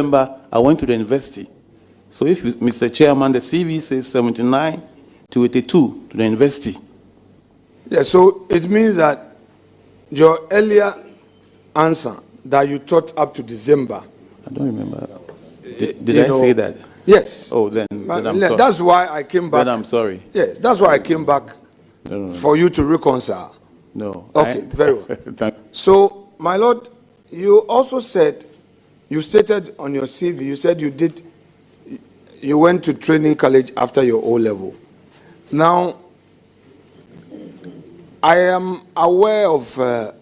December, I went to the university. So if, Mr. Chairman, the CV says 79 to 82 to the university. Yeah, so it means that your earlier answer that you taught up to December. I don't remember. Did I say that? Yes. Oh, then I'm sorry. That's why I came back. Then I'm sorry. Yes, that's why I came back for you to reconcile. No. Okay, very well. So, my Lord, you also said, you stated on your CV, you said you went to training college after your O-level. Now, I am aware of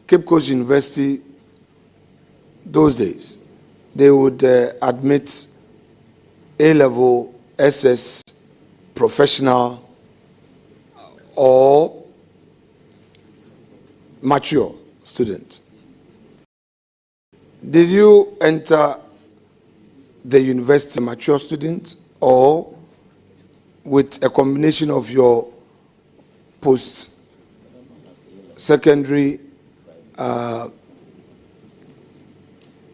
Cape Coast University those days. They would admit A-level, SS, professional, or mature students. Did you enter the university mature student or with a combination of your post-secondary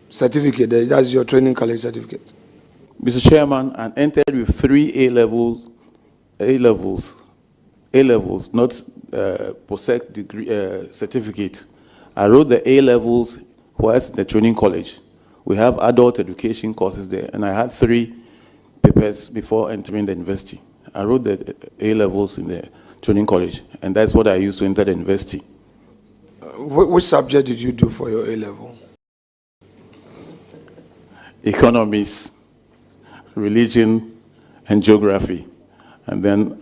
certificate, that's your training college certificate? Mr. Chairman, I entered with 3 A-levels, not post-sec degree certificate. I wrote the A-levels whilst in the training college. We have adult education courses there, and I had 3 papers before entering the university. I wrote the A-levels in the training college, and that's what I used to enter the university. Which subject did you do for your A-level? Economics, religion, and geography, and then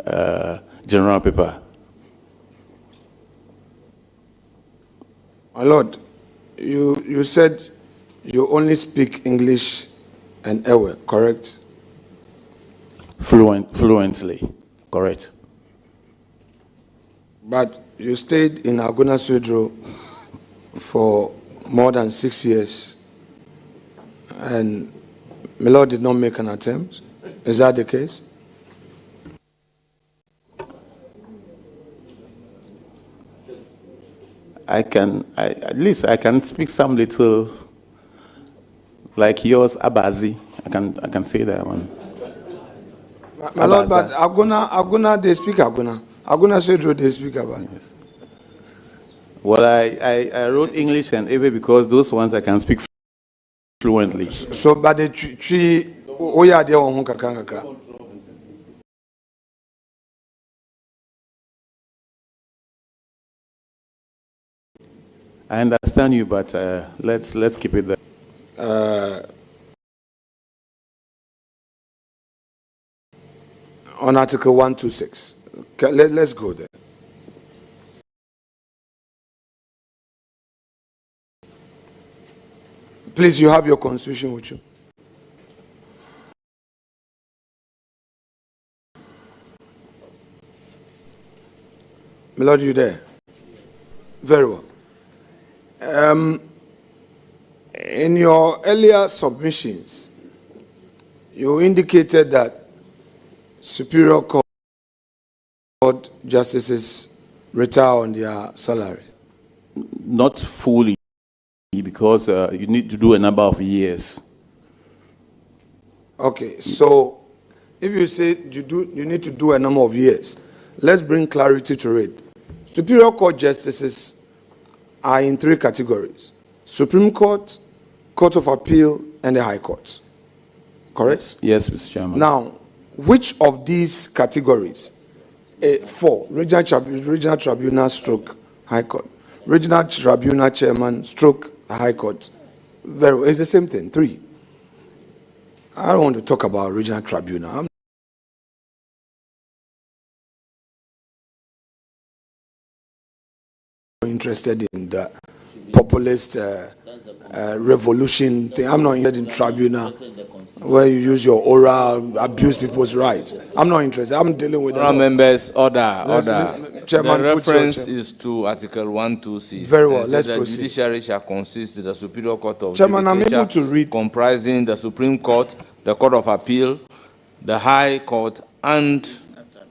general paper. My Lord, you said you only speak English and Ewe, correct? Fluently, correct. But you stayed in Aguna Sudro for more than 6 years, and my Lord did not make an attempt. Is that the case? At least I can speak some little, like yours, Abazi. I can say that one. My Lord, but Aguna, they speak Aguna. Aguna Sudro, they speak about. Yes. Well, I wrote English and Ewe because those ones I can speak fluently. So, but the tree, oh yeah, they are kakra. I understand you, but let's keep it there. On Article 126, let's go there. Please, you have your constitution with you. My Lord, you there? Very well. In your earlier submissions, you indicated that Superior Court justices retire on their salary. Not fully, because you need to do a number of years. Okay, so if you say you need to do a number of years, let's bring clarity to it. Superior Court justices are in 3 categories: Supreme Court, Court of Appeal, and the High Court. Correct? Yes, Mr. Chairman. Now, which of these categories? 4, Regional Tribunal stroke High Court, Regional Tribunal Chairman stroke High Court. It's the same thing. 3. I don't want to talk about Regional Tribunal. I'm interested in the populist revolution thing. I'm not interested in tribunal where you use your aura, abuse people's rights. I'm not interested. I'm dealing with that. Members, order. Chairman, the reference is to Article 126. Very well, let's proceed. The judiciary shall consist of the Superior Court of Chairman, I'm able to read. Comprising the Supreme Court, the Court of Appeal, the High Court, and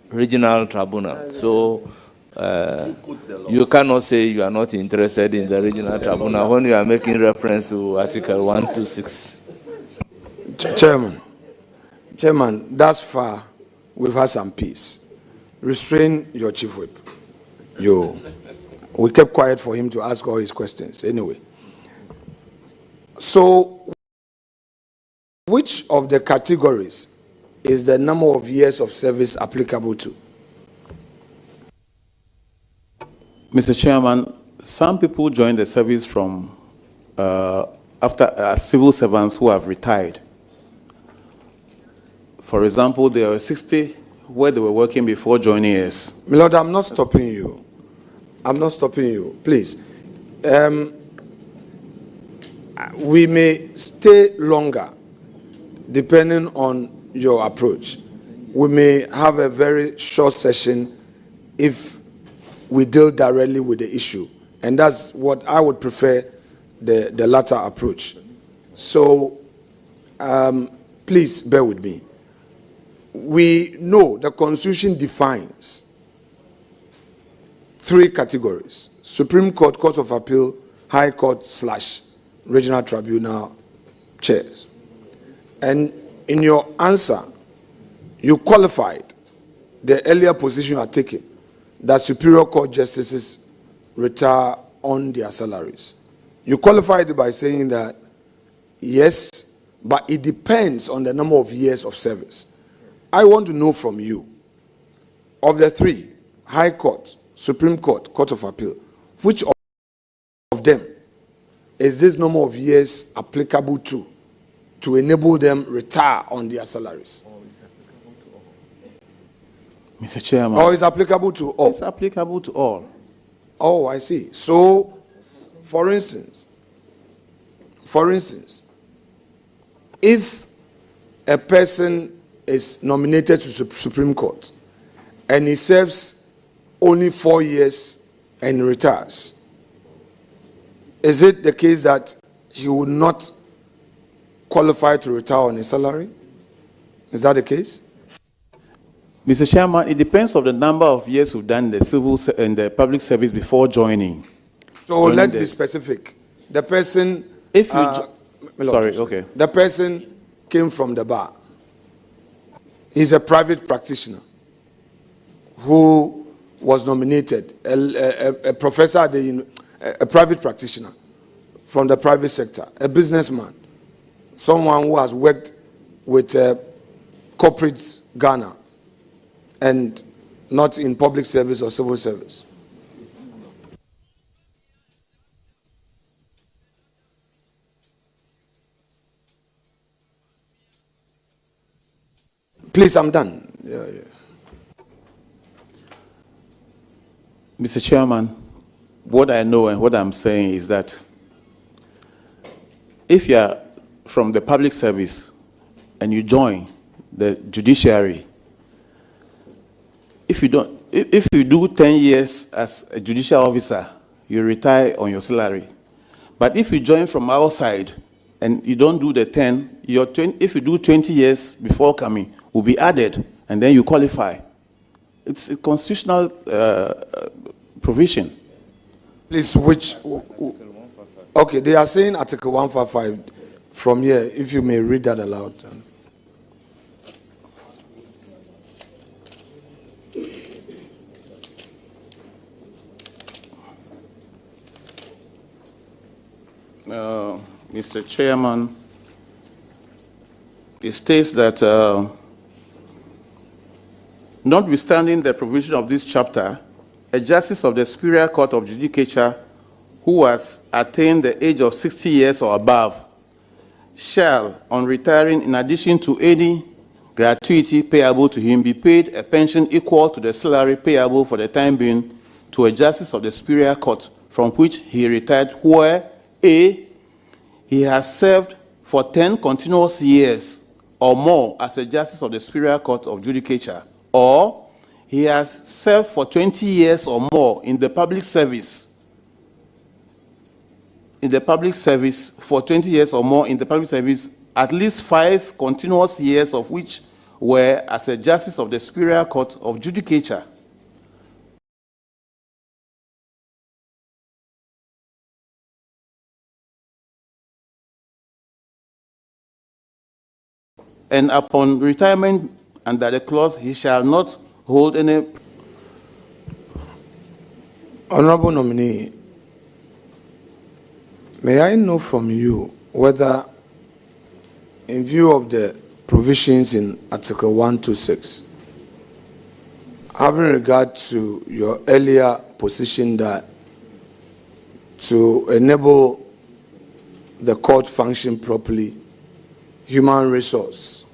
Regional Tribunal. So, you cannot say you are not interested in the Regional Tribunal when you are making reference to Article 126. Chairman, thus far, we've had some peace. Restrain your chief whip. We kept quiet for him to ask all his questions. Anyway. So, which of the categories is the number of years of service applicable to? Mr. Chairman, some people join the service from after civil servants who have retired. For example, there were 60 where they were working before joining us. My Lord, I'm not stopping you. I'm not stopping you. Please. We may stay longer depending on your approach. We may have a very short session if we deal directly with the issue. And that's what I would prefer, the latter approach. So, please bear with me. We know the Constitution defines 3 categories: Supreme Court, Court of Appeal, High Court / Regional Tribunal chairs. And in your answer, you qualified the earlier position you are taking, that Superior Court justices retire on their salaries. You qualified it by saying that, yes, but it depends on the number of years of service. I want to know from you, of the 3, High Court, Supreme Court, Court of Appeal, which of them is this number of years applicable to enable them retire on their salaries? Mr. Chairman. Or is applicable to all? It's applicable to all. Oh, I see. So, for instance, if a person is nominated to Supreme Court and he serves only 4 years and retires, is it the case that he would not qualify to retire on his salary? Is that the case? Mr. Chairman, it depends on the number of years you've done the civil and the public service before joining. So let's be specific. The person, if you okay. The person came from the bar. He's a private practitioner who was nominated, a professor at a private practitioner from the private sector, a businessman, someone who has worked with corporate Ghana and not in public service or civil service. Please, I'm done. Yeah. Mr. Chairman, what I know and what I'm saying is that if you are from the public service and you join the judiciary, if you do 10 years as a judicial officer, you retire on your salary. But if you join from outside and you don't do the 10, if you do 20 years before coming, will be added, and then you qualify. It's a constitutional provision. Please, okay, they are saying Article 155 from here, if you may read that aloud. Mr. Chairman, it states that notwithstanding the provision of this chapter, a justice of the Superior Court of Judicature who has attained the age of 60 years or above shall, on retiring, in addition to any gratuity payable to him, be paid a pension equal to the salary payable for the time being to a justice of the Superior Court from which he retired, where A, he has served for 10 continuous years or more as a justice of the Superior Court of Judicature, or he has served for 20 years or more in the public service. For 20 years or more in the public service, at least 5 continuous years of which were as a justice of the Superior Court of Judicature. and upon retirement under the clause, he shall not hold any. Honorable nominee, may I know from you whether, in view of the provisions in Article 126, having regard to your earlier position that to enable the court function properly, human resource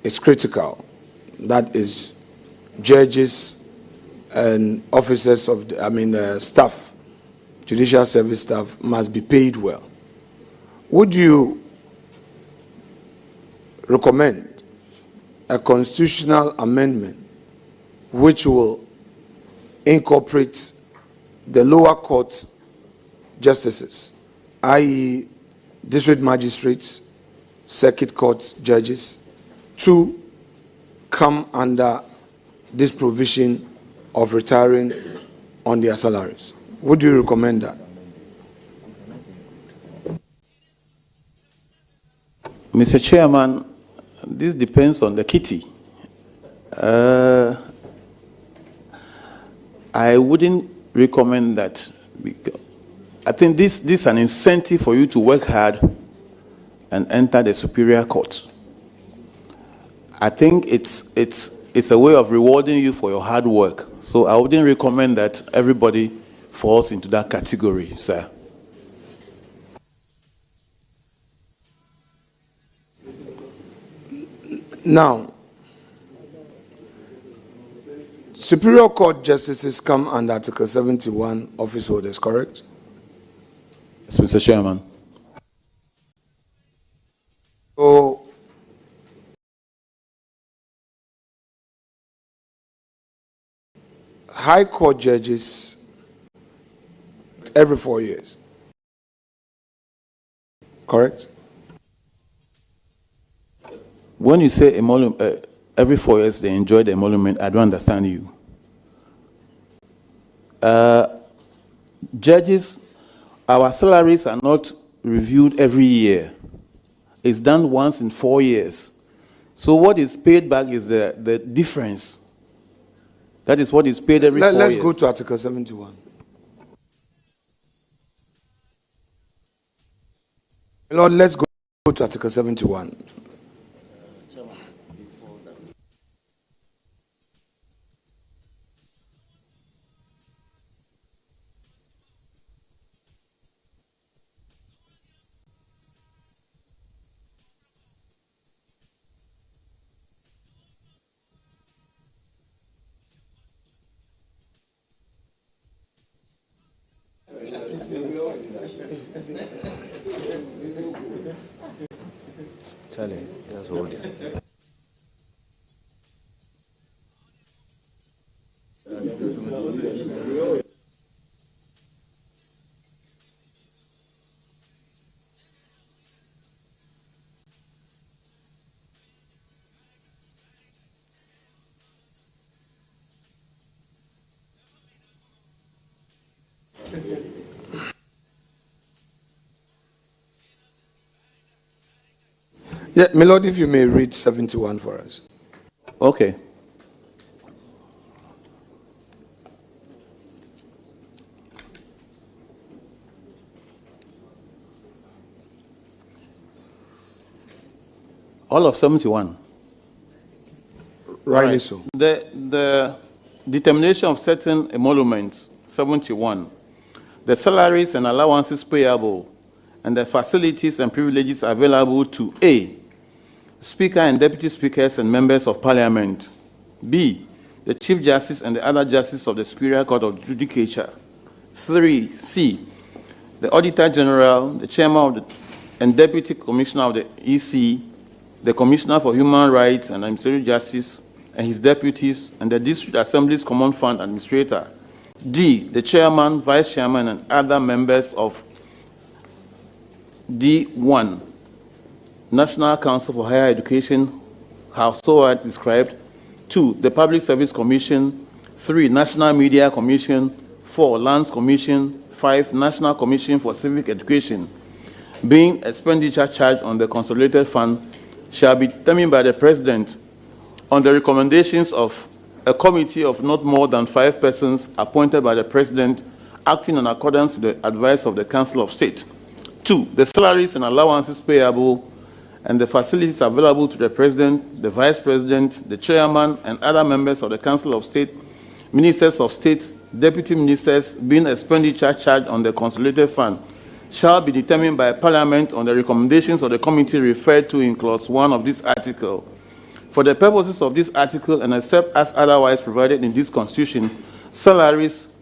is critical. That is, judges and officers of staff, judicial service staff must be paid well. Would you recommend a constitutional amendment which will incorporate the lower court justices, i.e. district magistrates, circuit court judges, to come under this provision of retiring on their salaries? Would you recommend that? Mr. Chairman, this depends on the kitty. I wouldn't recommend that. Because I think this is an incentive for you to work hard and enter the superior court. I think it's a way of rewarding you for your hard work. So I wouldn't recommend that everybody falls into that category, sir. Now, Superior Court justices come under Article 71 office holders, correct? Yes, Mr. Chairman. So, High Court judges every 4 years, correct? When you say every 4 years they enjoy the emolument, I don't understand you. Judges, our salaries are not reviewed every year. It's done once in 4 years. So what is paid back is the difference. That is what is paid every 4 years. Let's go to Article 71. Lord, let's go to Article 71. Charlie, just hold it. Yeah, my Lord, if you may read 71 for us. Okay. All of 71. Rightly Right. so. The determination of certain emoluments, 71. The salaries and allowances payable and the facilities and privileges available to A, Speaker and Deputy Speakers and members of Parliament, B, the Chief Justice and the other Justices of the Superior Court of Judicature, 3, C, the Auditor General, the Chairman of the and Deputy Commissioner of the EC, the Commissioner for Human Rights and Administrative Justice and his deputies, and the District Assembly's Common Fund Administrator, D, the Chairman, Vice Chairman, and other members of D1, National Council for Higher Education, so described. 2, the Public Service Commission. 3, National Media Commission. 4, Lands Commission. 5, National Commission for Civic Education, being expenditure charged on the Consolidated Fund shall be determined by the President on the recommendations of a committee of not more than 5 persons appointed by the President, acting in accordance with the advice of the Council of State. 2, the salaries and allowances payable and the facilities available to the President, the Vice President, the Chairman, and other members of the Council of State, Ministers of State, Deputy Ministers, being expenditure charged on the Consolidated Fund, shall be determined by Parliament on the recommendations of the committee referred to in Clause 1 of this article. For the purposes of this article, and except as otherwise provided in this Constitution, salaries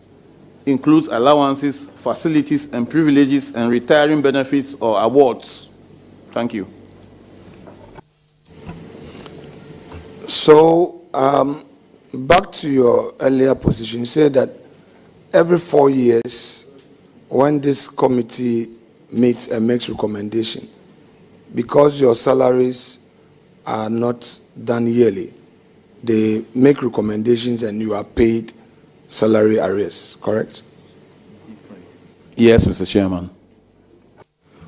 includes allowances, facilities, and privileges, and retiring benefits or awards. Thank you. So, back to your earlier position, you said that every 4 years, when this committee meets and makes recommendation, because your salaries are not done yearly, they make recommendations and you are paid salary arrears, correct? Yes, Mr. Chairman.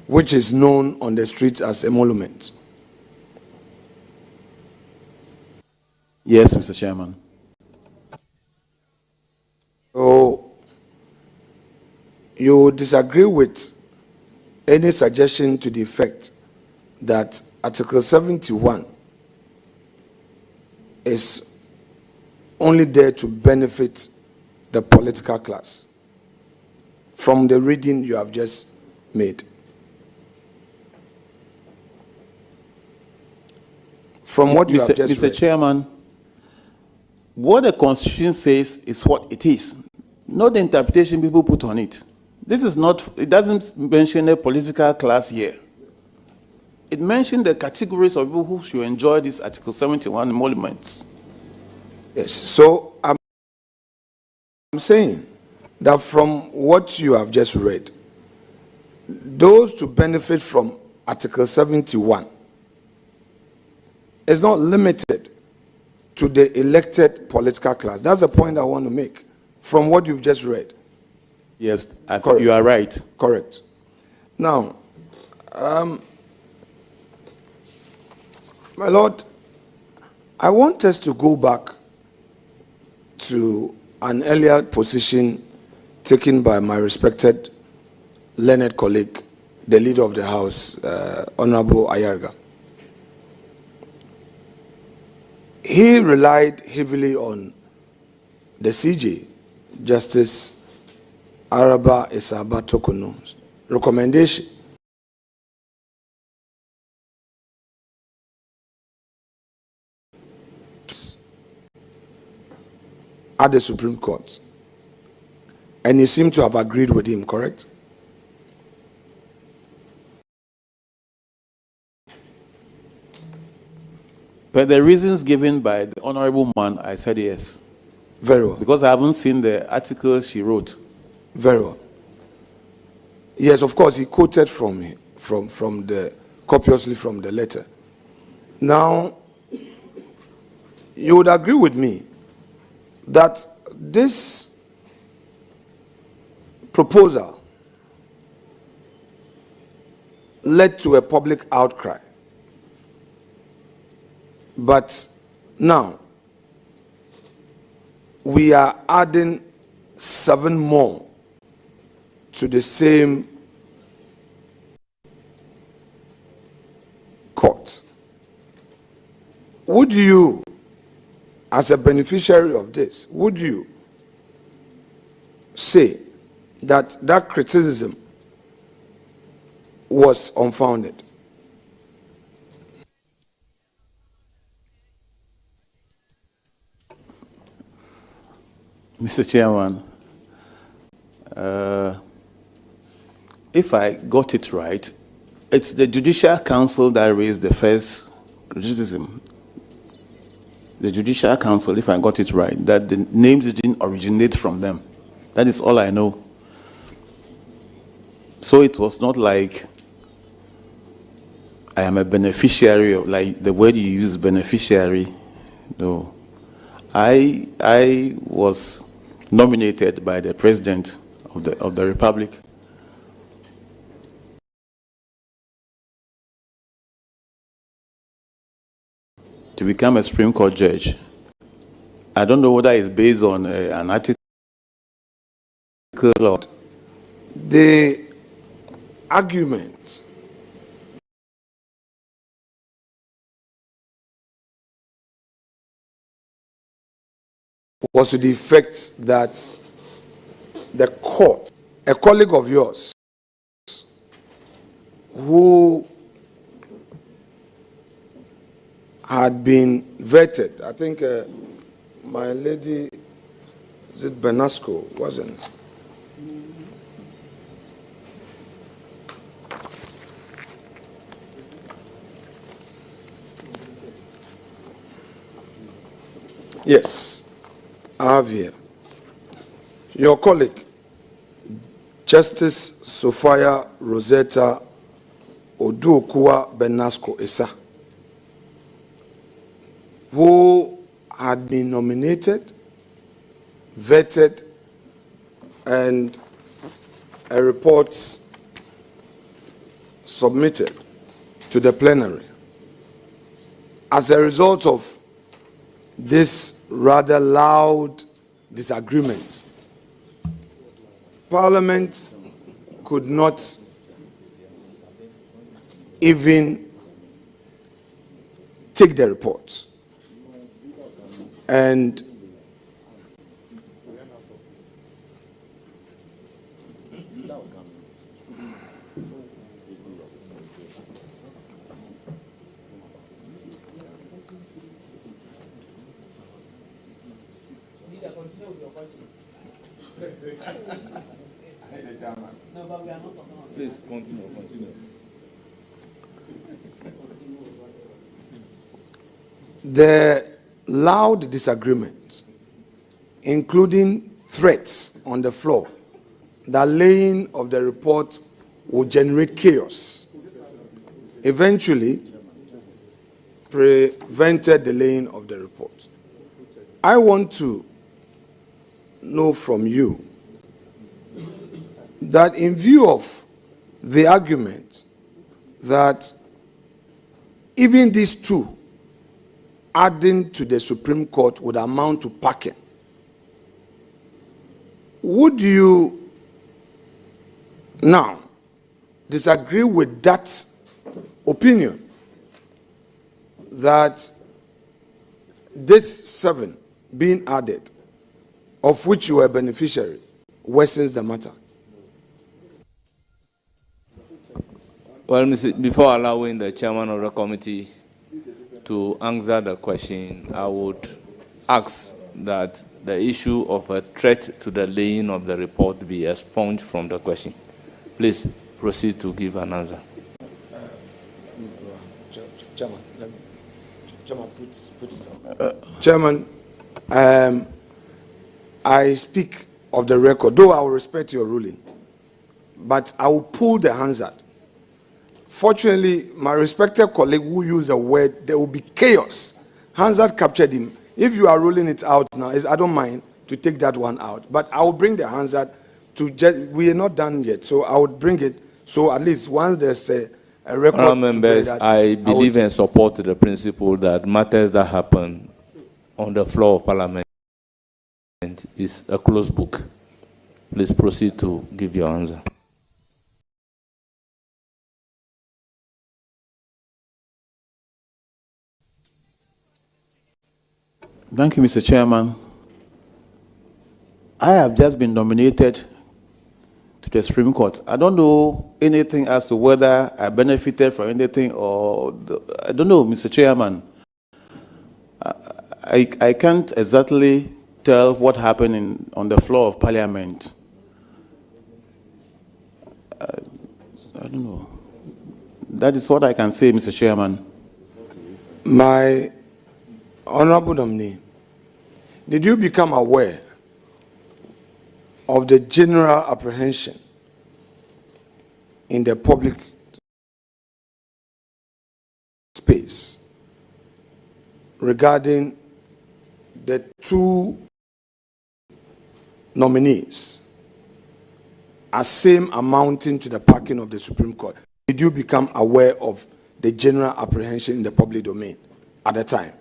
Which is known on the streets as emolument. Yes, Mr. Chairman. So, you disagree with any suggestion to the effect that Article 71 is only there to benefit the political class from the reading you have just made? From what you have just Mr. read. Chairman, what the Constitution says is what it is, not the interpretation people put on it. This is not, it doesn't mention a political class here. It mentioned the categories of people who should enjoy this Article 71 emoluments. Yes, so I'm saying that from what you have just read, those to benefit from Article 71 is not limited to the elected political class. That's the point I want to make from what you've just read. Yes, I think you are right. Correct. Now, my Lord, I want us to go back to an earlier position taken by my respected learned colleague, the leader of the House, Honorable Ayarga. He relied heavily on the CJ, Justice Araba Isaba Tokono's recommendation at the Supreme Court. And you seem to have agreed with him, correct? But the reasons given by the honorable man, I said yes. Very well. Because I haven't seen the article she wrote. Very well. Yes, of course, he quoted from the copiously from the letter. Now, you would agree with me that this proposal led to a public outcry. But now, we are adding 7 more to the same court. Would you, as a beneficiary of this, would you say that that criticism was unfounded? Mr. Chairman, if I got it right, it's the Judicial Council that raised the first criticism. The Judicial Council, if I got it right, that the names didn't originate from them. That is all I know. So it was not like I am a beneficiary of, like the word you use, beneficiary. No. I was nominated by the President of the Republic to become a Supreme Court judge. I don't know whether it's based on an article or... The argument was to the effect that the court, a colleague of yours, who had been vetted, I think my lady, is it Benasco, wasn't it? Yes, I have here. Your colleague, Justice Sophia Rosetta Oduokua Benasco Esa, who had been nominated, vetted, and a report submitted to the plenary. As a result of this rather loud disagreement, Parliament could not even take the report. And Please continue. the loud disagreement, including threats on the floor, the laying of the report would generate chaos, eventually prevented the laying of the report. I want to know from you that in view of the argument that even these two adding to the Supreme Court would amount to packing, would you now disagree with that opinion that this 7 being added, of which you are a beneficiary, worsens the matter? Well, before allowing the chairman of the committee to answer the question, I would ask that the issue of a threat to the laying of the report be expunged from the question. Please proceed to give an answer. Chairman, I speak of the record, though I will respect your ruling, but I will pull the Hansard. Fortunately, my respected colleague who used the word, there will be chaos. Hansard captured him. If you are ruling it out now, I don't mind to take that one out, but I will bring the Hansard to just, we are not done yet, so I would bring it, so at least once there's a record. Members, I believe and support the principle that matters that happen on the floor of Parliament is a closed book. Please proceed to give your answer. Thank you, Mr. Chairman. I have just been nominated to the Supreme Court. I don't know anything as to whether I benefited from anything or... I don't know, Mr. Chairman. I can't exactly tell what happened on the floor of Parliament. I don't know. That is what I can say, Mr. Chairman. My Honorable nominee, did you become aware of the general apprehension in the public space regarding the two nominees as same amounting to the packing of the Supreme Court? Did you become aware of the general apprehension in the public domain at the time?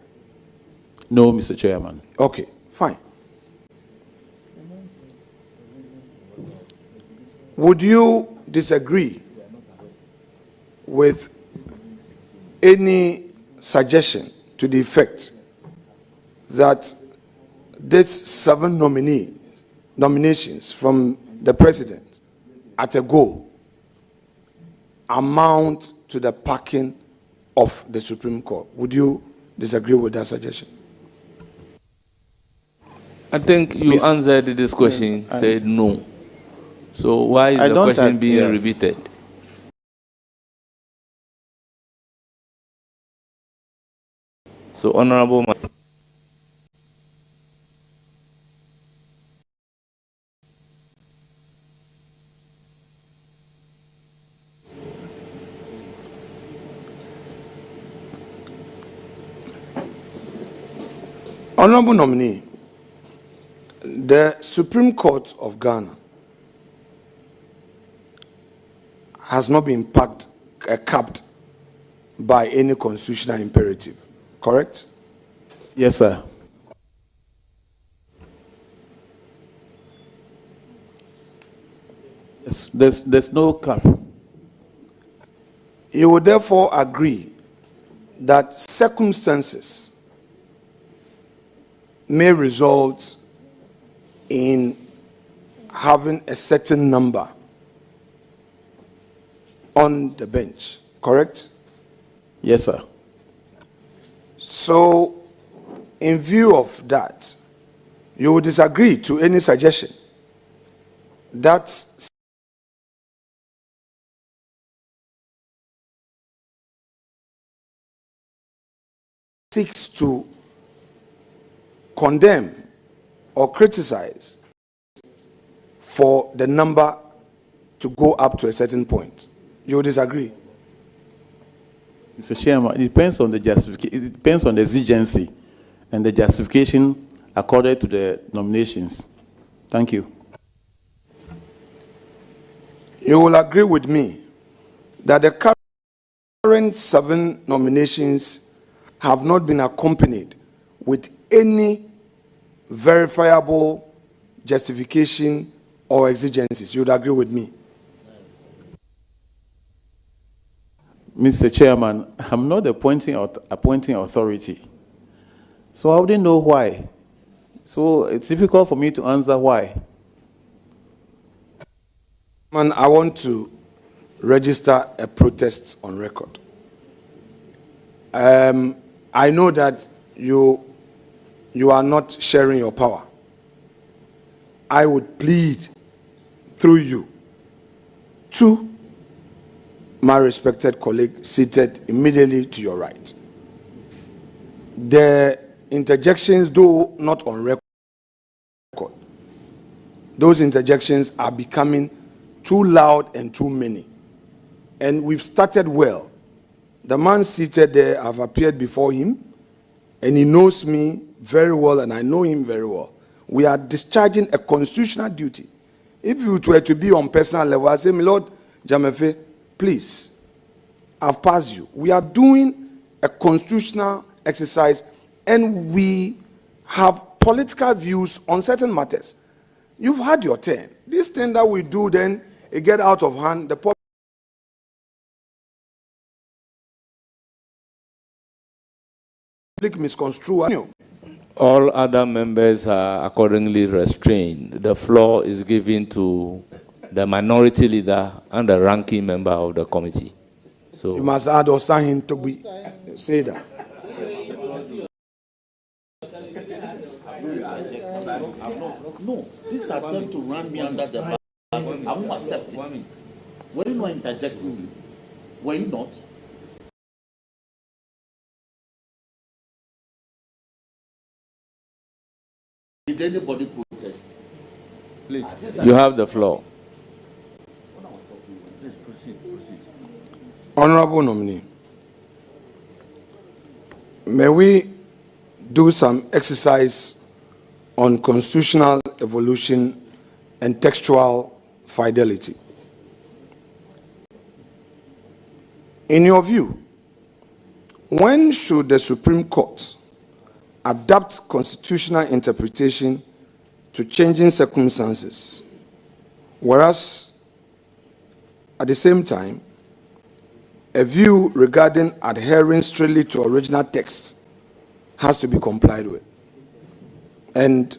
No, Mr. Chairman. Okay, fine. Would you disagree with any suggestion to the effect that these 7 nominations from the president at a go amount to the packing of the Supreme Court? Would you disagree with that suggestion? I think you answered this question, said no. So why is I the don't question have- being yes. repeated? So, Honorable Honorable nominee, the Supreme Court of Ghana has not been capped by any constitutional imperative, correct? Yes, sir. There's no cap. You would therefore agree that circumstances may result in having a certain number on the bench, correct? Yes, sir. So, in view of that, you would disagree to any suggestion that seeks to condemn or criticize for the number to go up to a certain point. You would disagree? Mr. Chairman, it depends on the justification. It depends on the exigency and the justification accorded to the nominations. Thank you. You will agree with me that the current 7 nominations have not been accompanied with any verifiable justification or exigencies. You would agree with me? Mr. Chairman, I'm not appointing authority, so I wouldn't know why. So it's difficult for me to answer why. Man, I want to register a protest on record. I know that you are not sharing your power. I would plead through you to my respected colleague seated immediately to your right. The interjections, though not on record, those interjections are becoming too loud and too many. And we've started well. The man seated there, I've appeared before him, and he knows me very well, and I know him very well. We are discharging a constitutional duty. If it were to be on personal level, I say, my Lord Jamefe, please, I've passed you. We are doing a constitutional exercise, and we have political views on certain matters. You've had your turn. This thing that we do, then it get out of hand. The public misconstrue. All other members are accordingly restrained. The floor is given to the minority leader and the ranking member of the committee. So You must add or sign him to be say that. No, this attempt to run me under the bus, I won't accept it. Were you not interjecting me? Were you not? Did anybody protest? please, you have the floor. Please proceed. Honorable nominee, may we do some exercise on constitutional evolution and textual fidelity? In your view, when should the Supreme Court adapt constitutional interpretation to changing circumstances, whereas at the same time, a view regarding adhering strictly to original text has to be complied with. And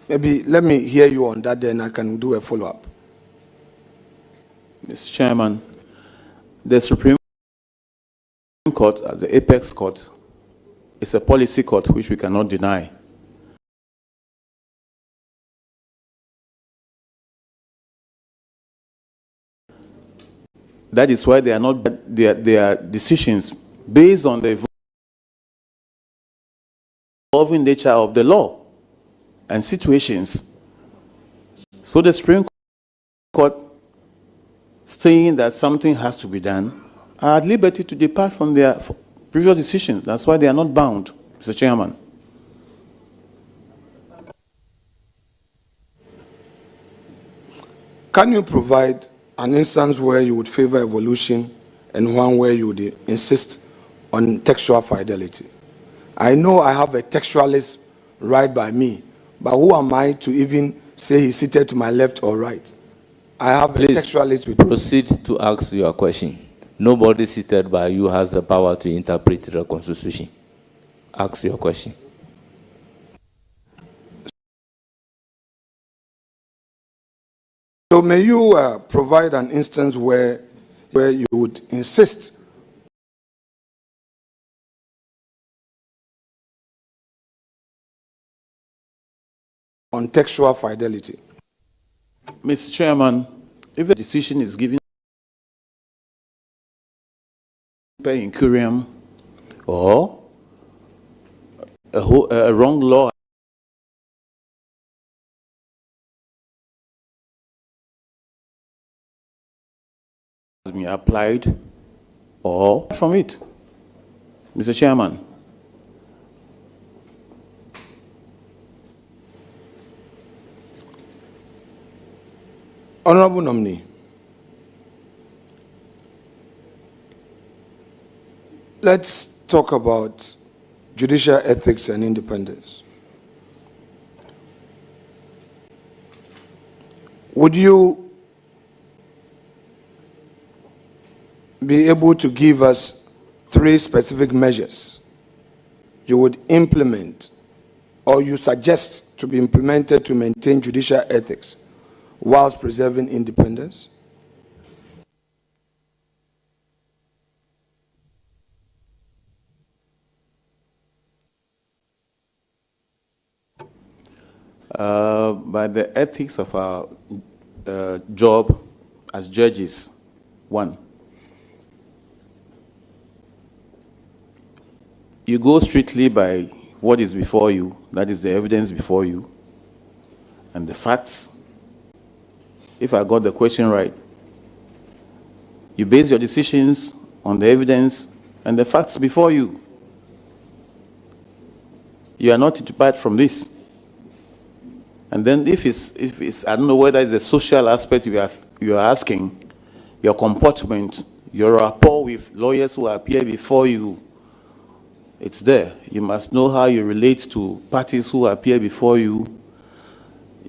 maybe let me hear you on that, then I can do a follow-up. Mr. Chairman, the Supreme Court, as the apex court, is a policy court which we cannot deny. That is why they are not their decisions based on the evolving nature of the law and situations. So the Supreme Court saying that something has to be done are at liberty to depart from their previous decisions. That's why they are not bound, Mr. Chairman. Can you provide an instance where you would favor evolution and one where you would insist on textual fidelity? I know I have a textualist right by me, but who am I to even say he's seated to my left or right? I have Please a textualist with me. proceed to ask your question. Nobody seated by you has the power to interpret the Constitution. Ask your question. So may you provide an instance where you would insist on textual fidelity? Mr. Chairman, if a decision is given per incurium or a wrong law has been applied or from it, Mr. Chairman. Honorable nominee, let's talk about judicial ethics and independence. Would you be able to give us 3 specific measures you would implement or you suggest to be implemented to maintain judicial ethics whilst preserving independence? By the ethics of our job as judges. 1, you go strictly by what is before you, that is the evidence before you, and the facts. If I got the question right, you base your decisions on the evidence and the facts before you. You are not to depart from this. And then if it's I don't know whether it's the social aspect you are asking, your comportment, your rapport with lawyers who appear before you, it's there. You must know how you relate to parties who appear before you,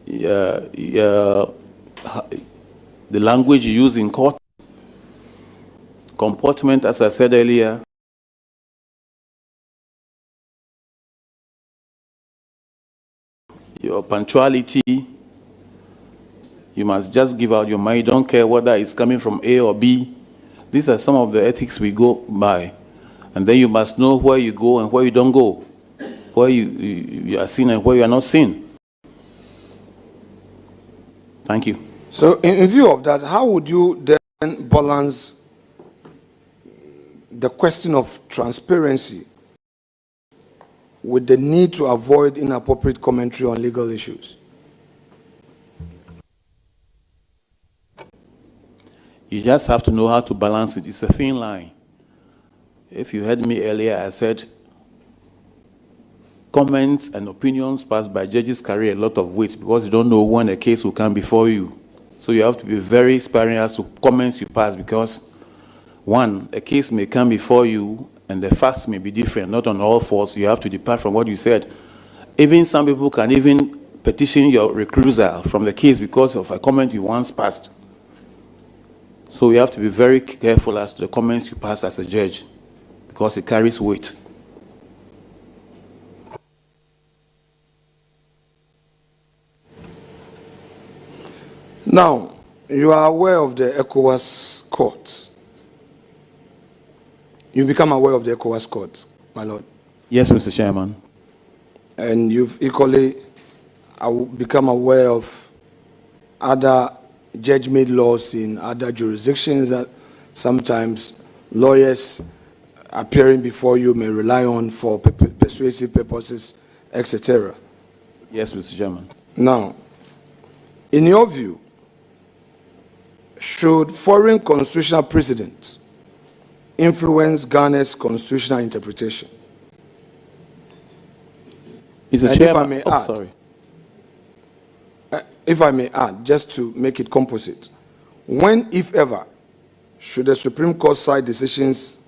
the language you use in court, comportment, as I said earlier, your punctuality. You must just give out your money. Don't care whether it's coming from A or B. These are some of the ethics we go by. And then you must know where you go and where you don't go, where you are seen and where you are not seen. Thank you. So in view of that, how would you then balance the question of transparency with the need to avoid inappropriate commentary on legal issues? You just have to know how to balance it. It's a thin line. If you heard me earlier, I said comments and opinions passed by judges carry a lot of weight because you don't know when a case will come before you. So you have to be very sparing as to comments you pass because, 1, a case may come before you and the facts may be different, not on all fours, you have to depart from what you said. Even some people can even petition your recusal from the case because of a comment you once passed. So you have to be very careful as to the comments you pass as a judge, because it carries weight. Now, you are aware of the ECOWAS courts. You become aware of the ECOWAS courts, my lord. Yes, Mr. Chairman. And you've equally become aware of other judge-made laws in other jurisdictions that sometimes lawyers appearing before you may rely on for persuasive purposes, etc. Yes, Mr. Chairman. Now, in your view, should foreign constitutional precedents influence Ghana's constitutional interpretation? Mr. And Chairman, if I may add, sorry. If I may add, just to make it composite, when, if ever, should the Supreme Court cite decisions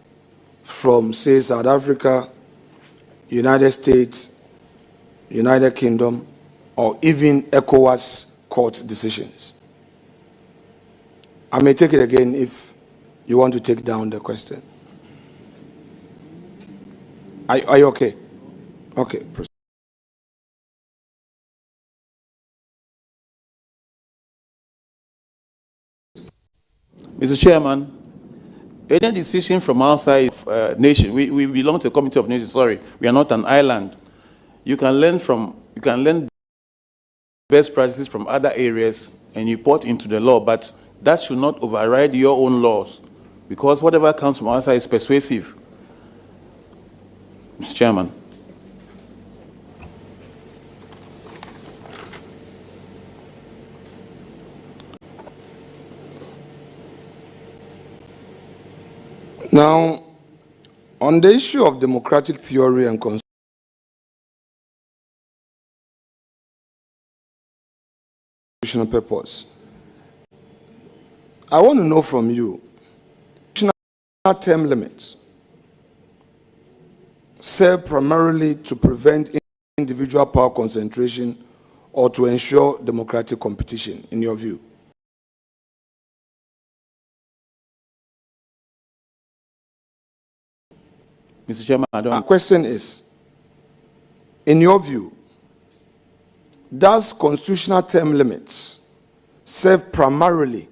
from, say, South Africa, United States, United Kingdom, or even ECOWAS court decisions? I may take it again if you want to take down the question. Are you okay? Okay, proceed. Mr. Chairman, any decision from outside nation, we belong to a community of nations, sorry, we are not an island. You can learn best practices from other areas and import into the law, but that should not override your own laws, because whatever comes from outside is persuasive. Mr. Chairman. Now, on the issue of democratic theory and constitutional purpose, I want to know from you, term limits serve primarily to prevent individual power concentration or to ensure democratic competition, in your view? Mr. Chairman, I don't... My question is, in your view, does constitutional term limits serve primarily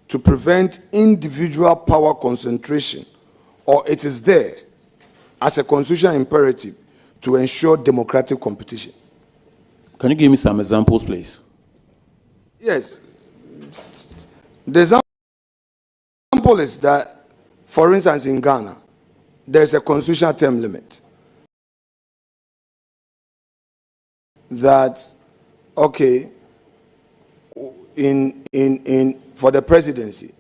to prevent individual power concentration, or it is there as a constitutional imperative to ensure democratic competition? Can you give me some examples, please? Yes. The example is that, for instance, in Ghana, there is a constitutional term limit that, okay, for the presidency,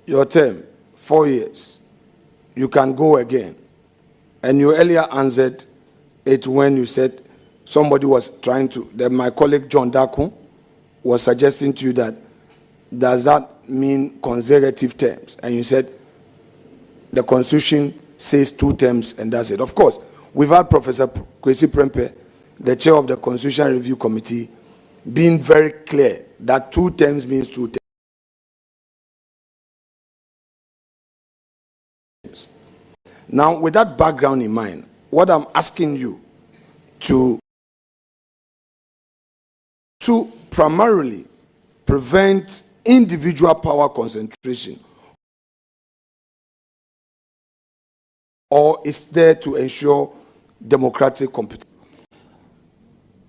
your term, 4 years, you can go again. And you earlier answered it when you said somebody was trying to, that my colleague John Daku was suggesting to you that, does that mean consecutive terms? And you said, the Constitution says 2 terms and that's it. Of course, we've had Professor Kwesi Prempeh, the chair of the Constitutional Review Committee, being very clear that 2 terms means 2 terms. Now, with that background in mind, what I'm asking you to primarily prevent individual power concentration, or is there to ensure democratic competition?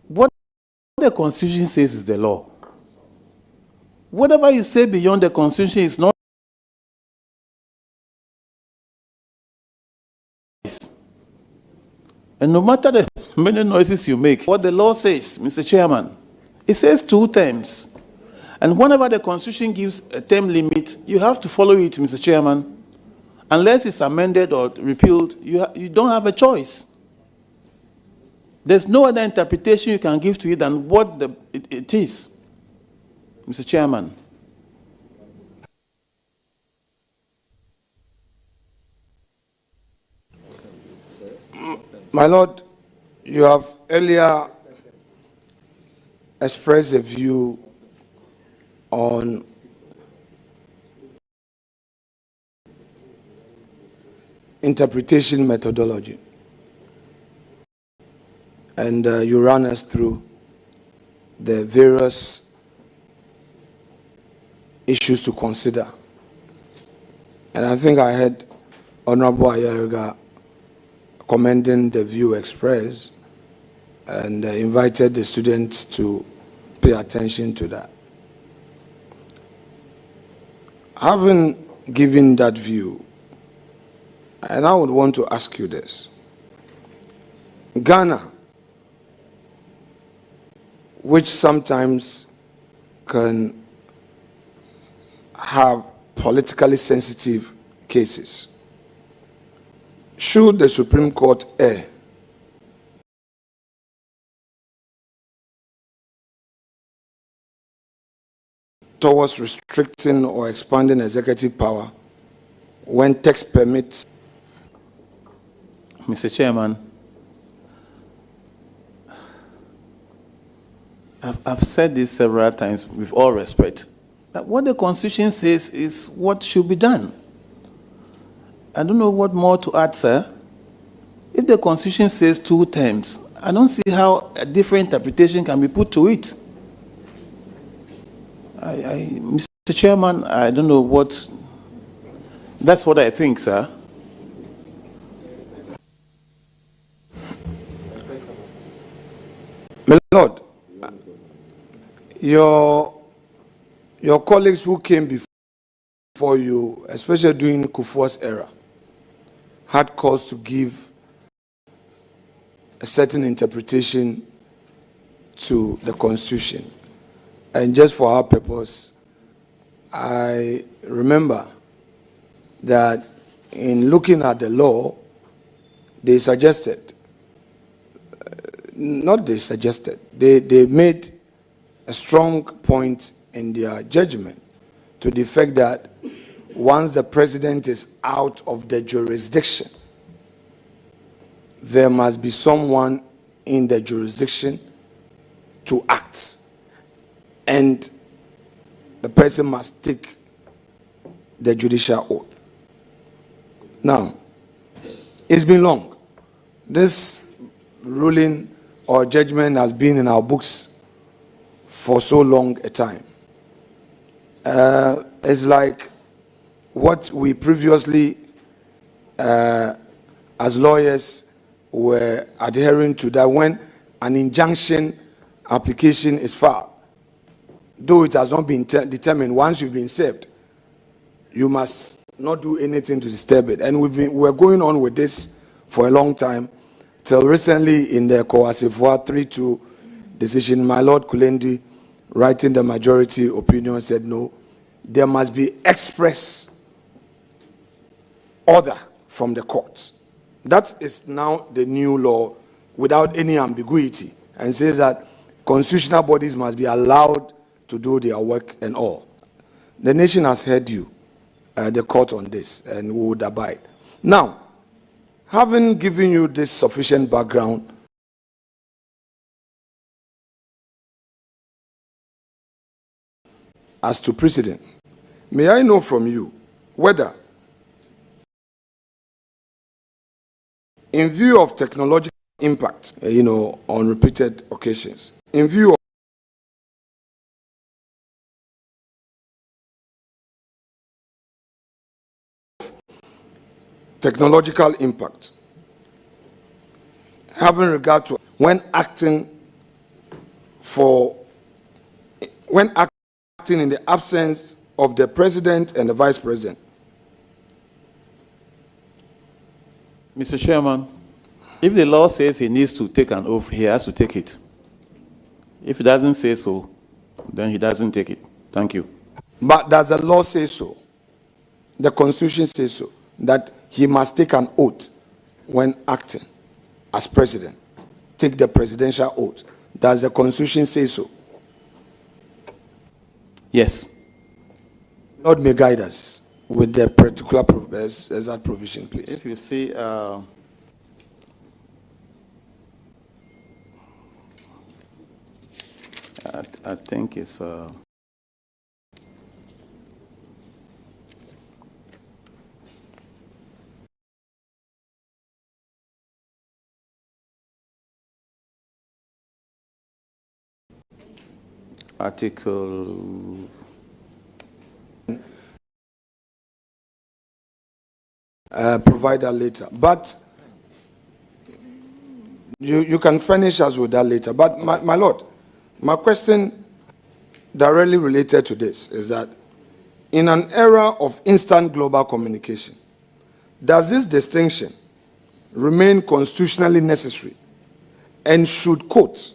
What the Constitution says is the law. Whatever you say beyond the Constitution is not. And no matter the many noises you make, what the law says, Mr. Chairman, it says 2 terms. And whenever the Constitution gives a term limit, you have to follow it, Mr. Chairman. Unless it's amended or repealed, you don't have a choice. There's no other interpretation you can give to it than what it is, Mr. Chairman. My Lord, you have earlier expressed a view on interpretation methodology, and you ran us through the various issues to consider. And I think I heard Honorable Ayaga commending the view expressed and invited the students to pay attention to that. Having given that view, and I would want to ask you this. Ghana, which sometimes can have politically sensitive cases, should the Supreme Court err towards restricting or expanding executive power when text permits? Mr. Chairman, I've said this several times with all respect, that what the Constitution says is what should be done. I don't know what more to add, sir. If the Constitution says 2 terms, I don't see how a different interpretation can be put to it. Mr. Chairman, I don't know what, that's what I think, sir. My Lord, your colleagues who came before you, especially during Kufuor's era, had cause to give a certain interpretation to the Constitution. And just for our purpose, I remember that in looking at the law, they suggested, they made a strong point in their judgment to the fact that once the president is out of the jurisdiction, there must be someone in the jurisdiction to act, and the person must take the judicial oath. Now, it's been long. This ruling or judgment has been in our books for so long a time. It's like what we previously, as lawyers, were adhering to, that when an injunction application is filed, though it has not been determined, once you've been served, you must not do anything to disturb it. And we're going on with this for a long time, till recently in the Kowasifwa 3-2 decision, my Lord Kulendi, writing the majority opinion, said no, there must be express order from the courts. That is now the new law without any ambiguity, and says that constitutional bodies must be allowed to do their work and all. The nation has heard you, the court, on this, and we would abide. Now, having given you this sufficient background, as to precedent, may I know from you whether, in view of technological impact, on repeated occasions, in view of technological impact, having regard to when acting in the absence of the president and the vice president. Mr. Chairman, if the law says he needs to take an oath, he has to take it. If it doesn't say so, then he doesn't take it. Thank you. But does the law say so? The Constitution says so, that he must take an oath when acting as president. Take the presidential oath. Does the Constitution say so? Yes. Lord may guide us with the particular exact provision, please. If you see I think it's article. Provide that later. But you can furnish us with that later. But my Lord, my question directly related to this is that in an era of instant global communication, does this distinction remain constitutionally necessary? And should, quote,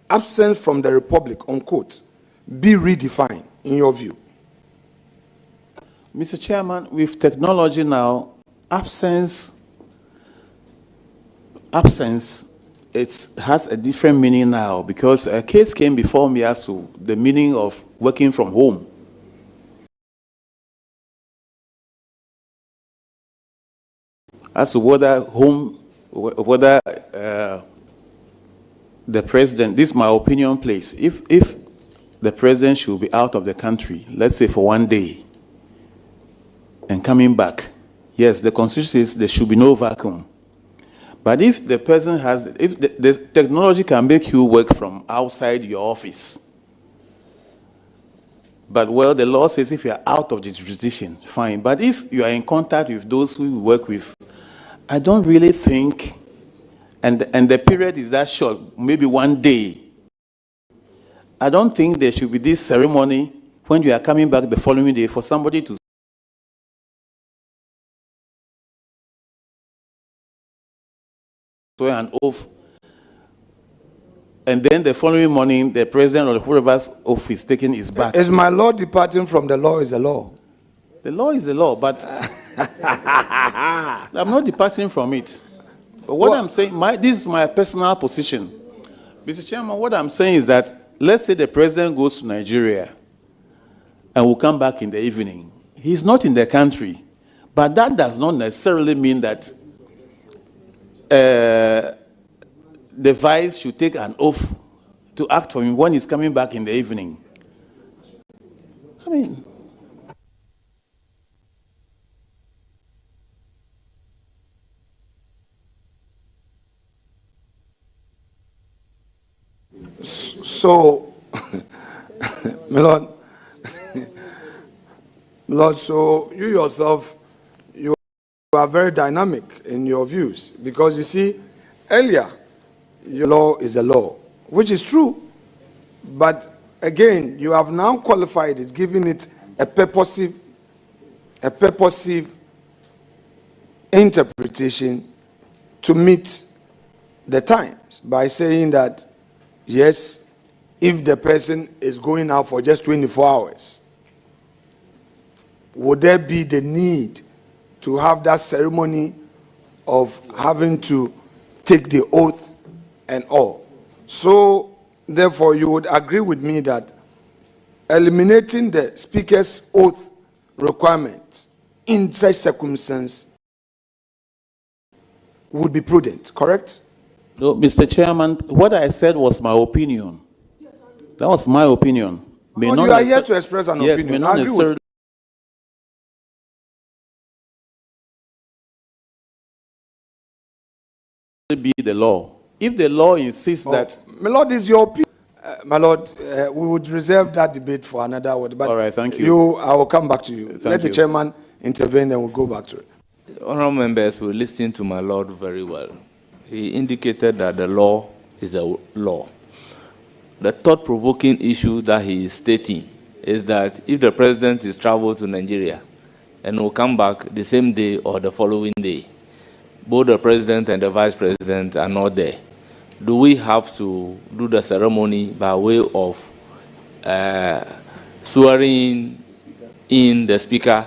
absence from the Republic, unquote, be redefined in your view? Mr. Chairman, with technology now, absence, it has a different meaning now, because a case came before me as to the meaning of working from home. As to whether the president, this is my opinion, please, if the president should be out of the country, let's say for 1 day, and coming back, yes, the Constitution says there should be no vacuum. But if the person has, if the technology can make you work from outside your office, but well, the law says if you are out of the jurisdiction, fine. But if you are in contact with those who you work with, I don't really think, and the period is that short, maybe 1 day, I don't think there should be this ceremony when you are coming back the following day for somebody to swear an oath, and then the following morning the president or whoever's oath is taken is back. Is my law departing from the law? Is the law? The law is the law, but I'm not departing from it. But what I'm saying, this is my personal position. Mr. Chairman, what I'm saying is that, let's say the president goes to Nigeria and will come back in the evening. He's not in the country, but that does not necessarily mean that the vice should take an oath to act for him when he's coming back in the evening. I mean, so, my Lord, Lord, so you yourself, you are very dynamic in your views, because you see, earlier, your law is a law, which is true, but again, you have now qualified it, giving it a purposive interpretation to meet the times by saying that, yes, if the person is going out for just 24 hours, would there be the need to have that ceremony of having to take the oath and all? So, therefore, you would agree with me that eliminating the speaker's oath requirement in such circumstance would be prudent, correct? no, Mr. Chairman, what I said was my opinion. That was my opinion. But you are here to express an yes, opinion. may I not agree with necessarily be the law. If the law insists that... My Lord, is your opinion. My Lord, we would reserve that debate for another word. But all right, thank you. I will come back to you. Let the chairman intervene, and we'll go back to it. Honourable members will listen to my Lord very well. He indicated that the law is a law. The thought-provoking issue that he is stating is that if the president is traveled to Nigeria and will come back the same day or the following day, both the president and the vice president are not there, do we have to do the ceremony by way of swearing in the speaker,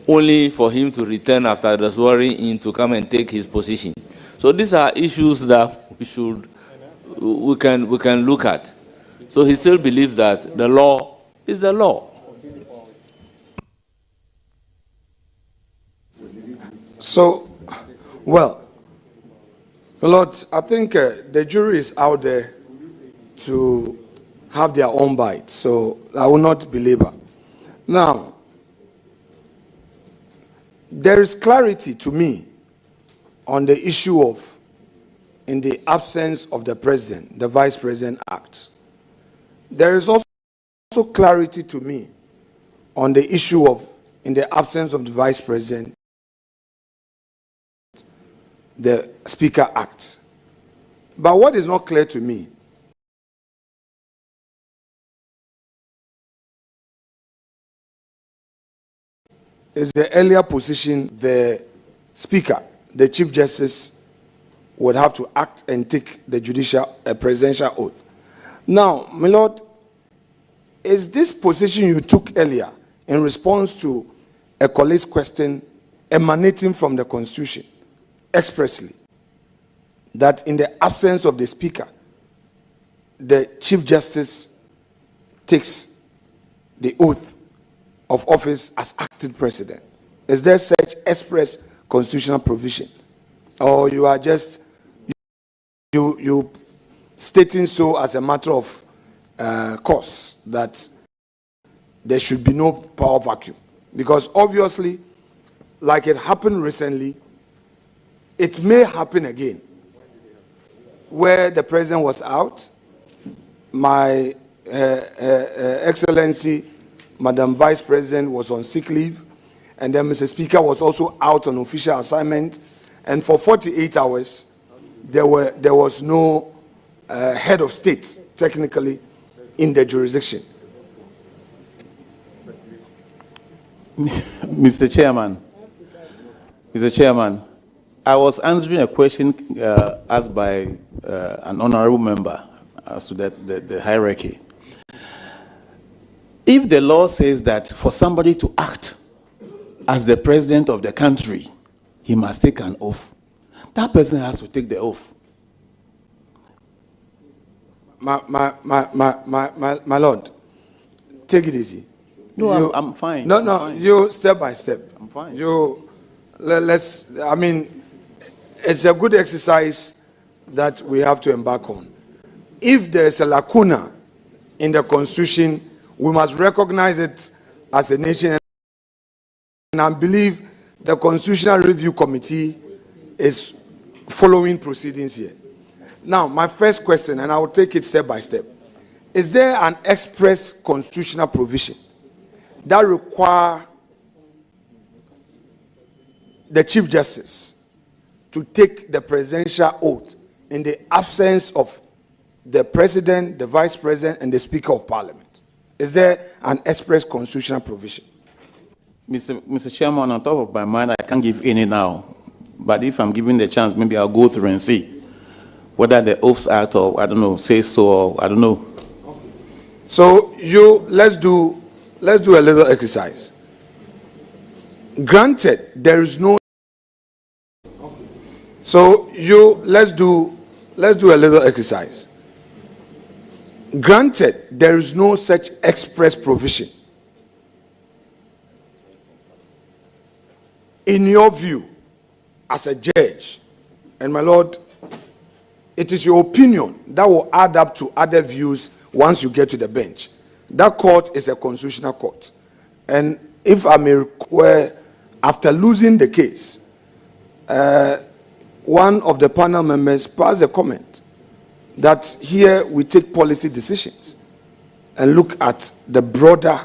only for him to return after the swearing in to come and take his position? So these are issues that we can look at. So he still believes that the law is the law. So, well, Lord, I think the jury is out there to have their own bite, so I will not belabor. Now, there is clarity to me on the issue of, in the absence of the president, the vice president acts. There is also clarity to me on the issue of, in the absence of the vice president, the speaker acts. But what is not clear to me is the earlier position the speaker, the chief justice, would have to act and take the presidential oath. Now, my lord, is this position you took earlier in response to a colleague's question emanating from the Constitution expressly, that in the absence of the speaker, the chief justice takes the oath of office as acting president? Is there such express constitutional provision, or you are just you stating so as a matter of course that there should be no power vacuum? Because obviously, like it happened recently, it may happen again, where the president was out, my Excellency, Madam Vice President was on sick leave, and then Mr. Speaker was also out on official assignment, and for 48 hours, there was no head of state, technically, in the jurisdiction. Mr. Chairman, I was answering a question asked by an honorable member as to the hierarchy. If the law says that for somebody to act as the president of the country, he must take an oath, that person has to take the oath. My lord, take it easy. No, I'm fine. No, I'm no, fine. you step by step. I'm fine. Let's, I mean, it's a good exercise that we have to embark on. If there is a lacuna in the Constitution, we must recognize it as a nation. And I believe the Constitutional Review Committee is following proceedings here. Now, my first question, and I will take it step by step. Is there an express constitutional provision that require the Chief Justice to take the presidential oath in the absence of the President, the Vice President, and the Speaker of Parliament? Is there an express constitutional provision? Mr. Chairman, on top of my mind, I can't give any now. But if I'm given the chance, maybe I'll go through and see whether the Oaths Act, or I don't know, says so, or I don't know. So let's do a little exercise. Granted, there is no. So let's do a little exercise. Granted, there is no such express provision. In your view, as a judge, and my lord, it is your opinion that will add up to other views once you get to the bench. That court is a constitutional court. And if I may require, after losing the case, one of the panel members passed a comment that here we take policy decisions and look at the broader,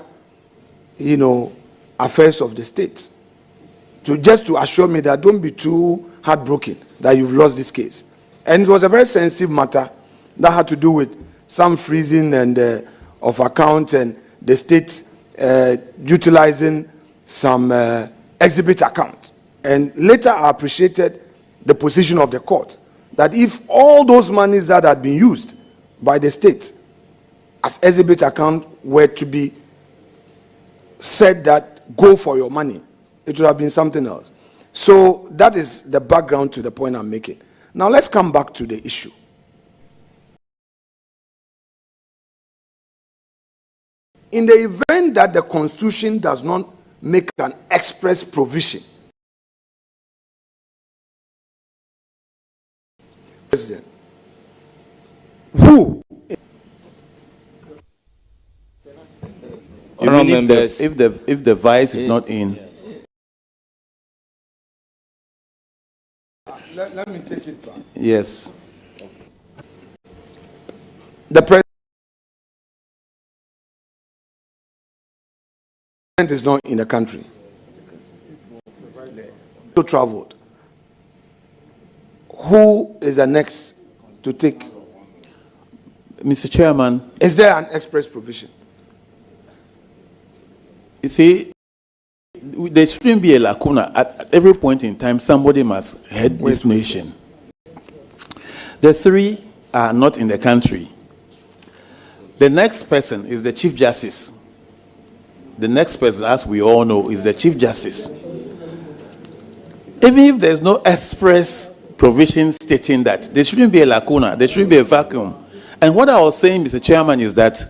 affairs of the state. Just to assure me that don't be too heartbroken that you've lost this case. And it was a very sensitive matter that had to do with some freezing and of account, and the state utilizing some exhibit account. And later I appreciated the position of the court that if all those monies that had been used by the state as exhibit account were to be said that go for your money, it would have been something else. So that is the background to the point I'm making. Now let's come back to the issue. In the event that the Constitution does not make an express provision, President, who You Honourable mean members, if the vice is not in? Let me take it back. Yes. The president is not in the country. So traveled. Who is the next to take? Mr. Chairman, Is there an express provision? you see, there shouldn't be a lacuna. At every point in time, somebody must head this nation. The three are not in the country. The next person is the Chief Justice. The next person, as we all know, is the Chief Justice. Even if there's no express provision stating that, there shouldn't be a lacuna, there should be a vacuum. And what I was saying, Mr. Chairman, is that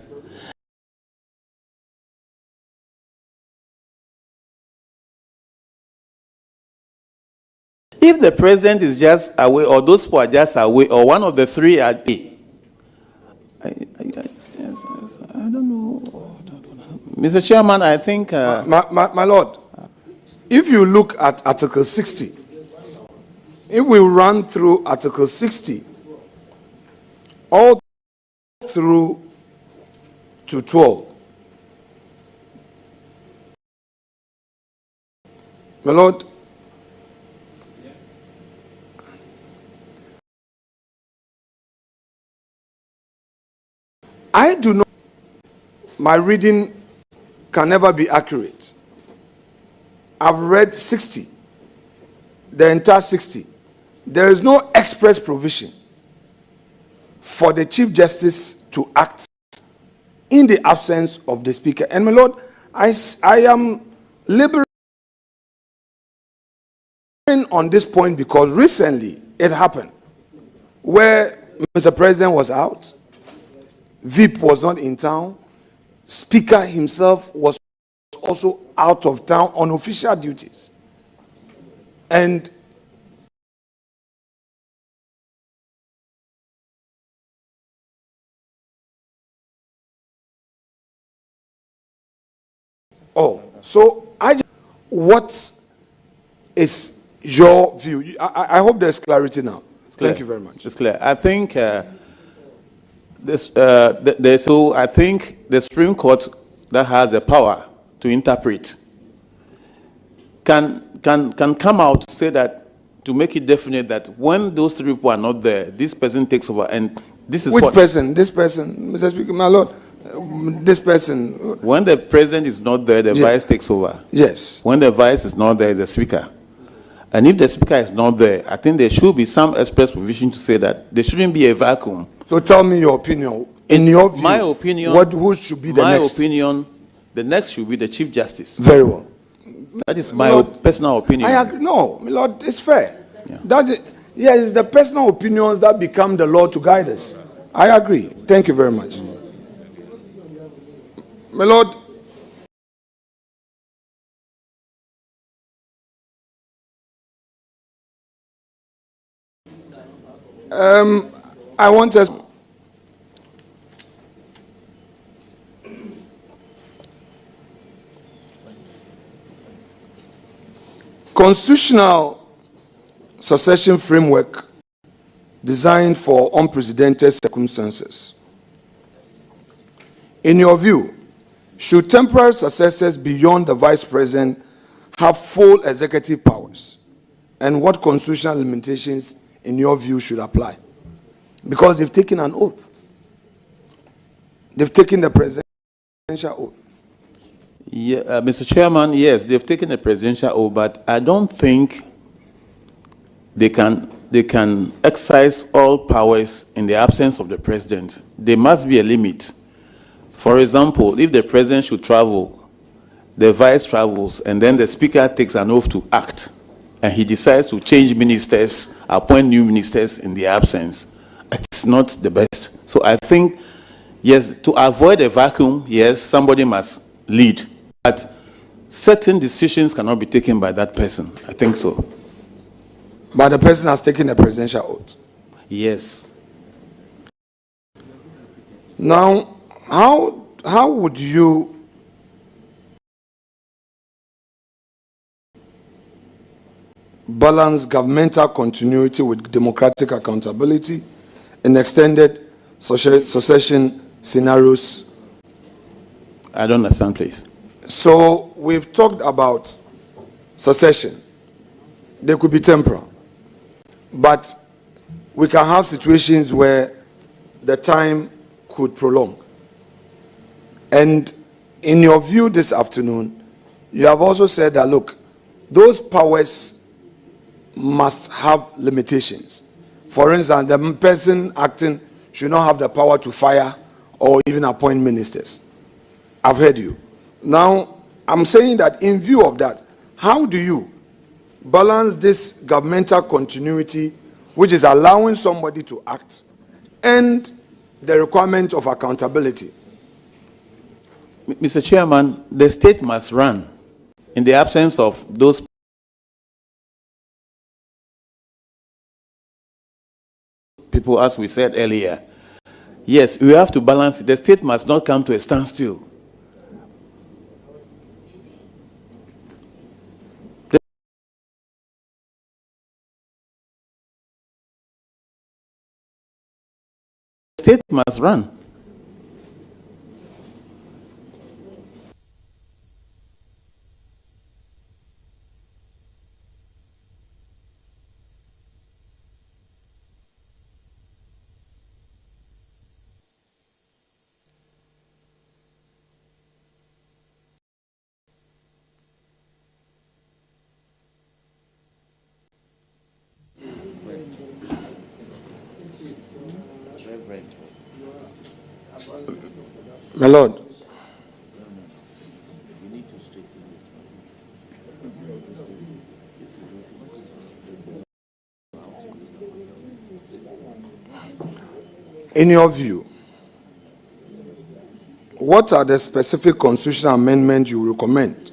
if the president is just away, or those who are just away, or one of the three are I don't know. Mr. Chairman, I think... My Lord, if you look at Article 60, if we run through Article 60, all through to 12, my Lord, I do not, my reading can never be accurate. I've read 60, the entire 60. There is no express provision for the Chief Justice to act in the absence of the Speaker. And my Lord, I am liberating on this point because recently it happened where Mr. President was out, VIP was not in town, Speaker himself was also out of town on official duties. And so what is your view? I hope there's clarity now. Thank you very much. It's clear. I think I think the Supreme Court that has the power to interpret can come out to say that, to make it definite that when those three people are not there, this person takes over, and this is Which what... person? This person, Mr. Speaker, my Lord. This person. When the president is not there, the vice takes over. Yes. When the vice is not there, is the speaker. And if the speaker is not there, I think there should be some express provision to say that there shouldn't be a vacuum. So tell me your opinion. In your view, my opinion, who should be the next? My opinion, the next should be the Chief Justice. Very well. That is my personal opinion. I agree. No, my Lord, it's fair. Yeah. Yes, it's the personal opinions that become the law to guide us. I agree. Thank you very much. My Lord, I want us constitutional succession framework designed for unprecedented circumstances. In your view, should temporary successors beyond the vice president have full executive powers? And what constitutional limitations, in your view, should apply? Because they've taken an oath. They've taken the presidential oath. Yeah, Mr. Chairman, yes, they've taken the presidential oath, but I don't think they can exercise all powers in the absence of the president. There must be a limit. For example, if the president should travel, the vice travels, and then the speaker takes an oath to act, and he decides to change ministers, appoint new ministers in the absence, it's not the best. So I think, yes, to avoid a vacuum, yes, somebody must lead. But certain decisions cannot be taken by that person. I think so. But the person has taken the presidential oath. Yes. Now, how would you balance governmental continuity with democratic accountability in extended succession scenarios. I don't understand, please. So we've talked about succession. They could be temporal, but we can have situations where the time could prolong. And in your view this afternoon, you have also said that, look, those powers must have limitations. For instance, the person acting should not have the power to fire or even appoint ministers. I've heard you. Now, I'm saying that in view of that, how do you balance this governmental continuity, which is allowing somebody to act, and the requirement of accountability? Mr. Chairman, the state must run in the absence of those people, as we said earlier. Yes, we have to balance it. The state must not come to a standstill. The state must run. My Lord. In your view, what are the specific constitutional amendments you recommend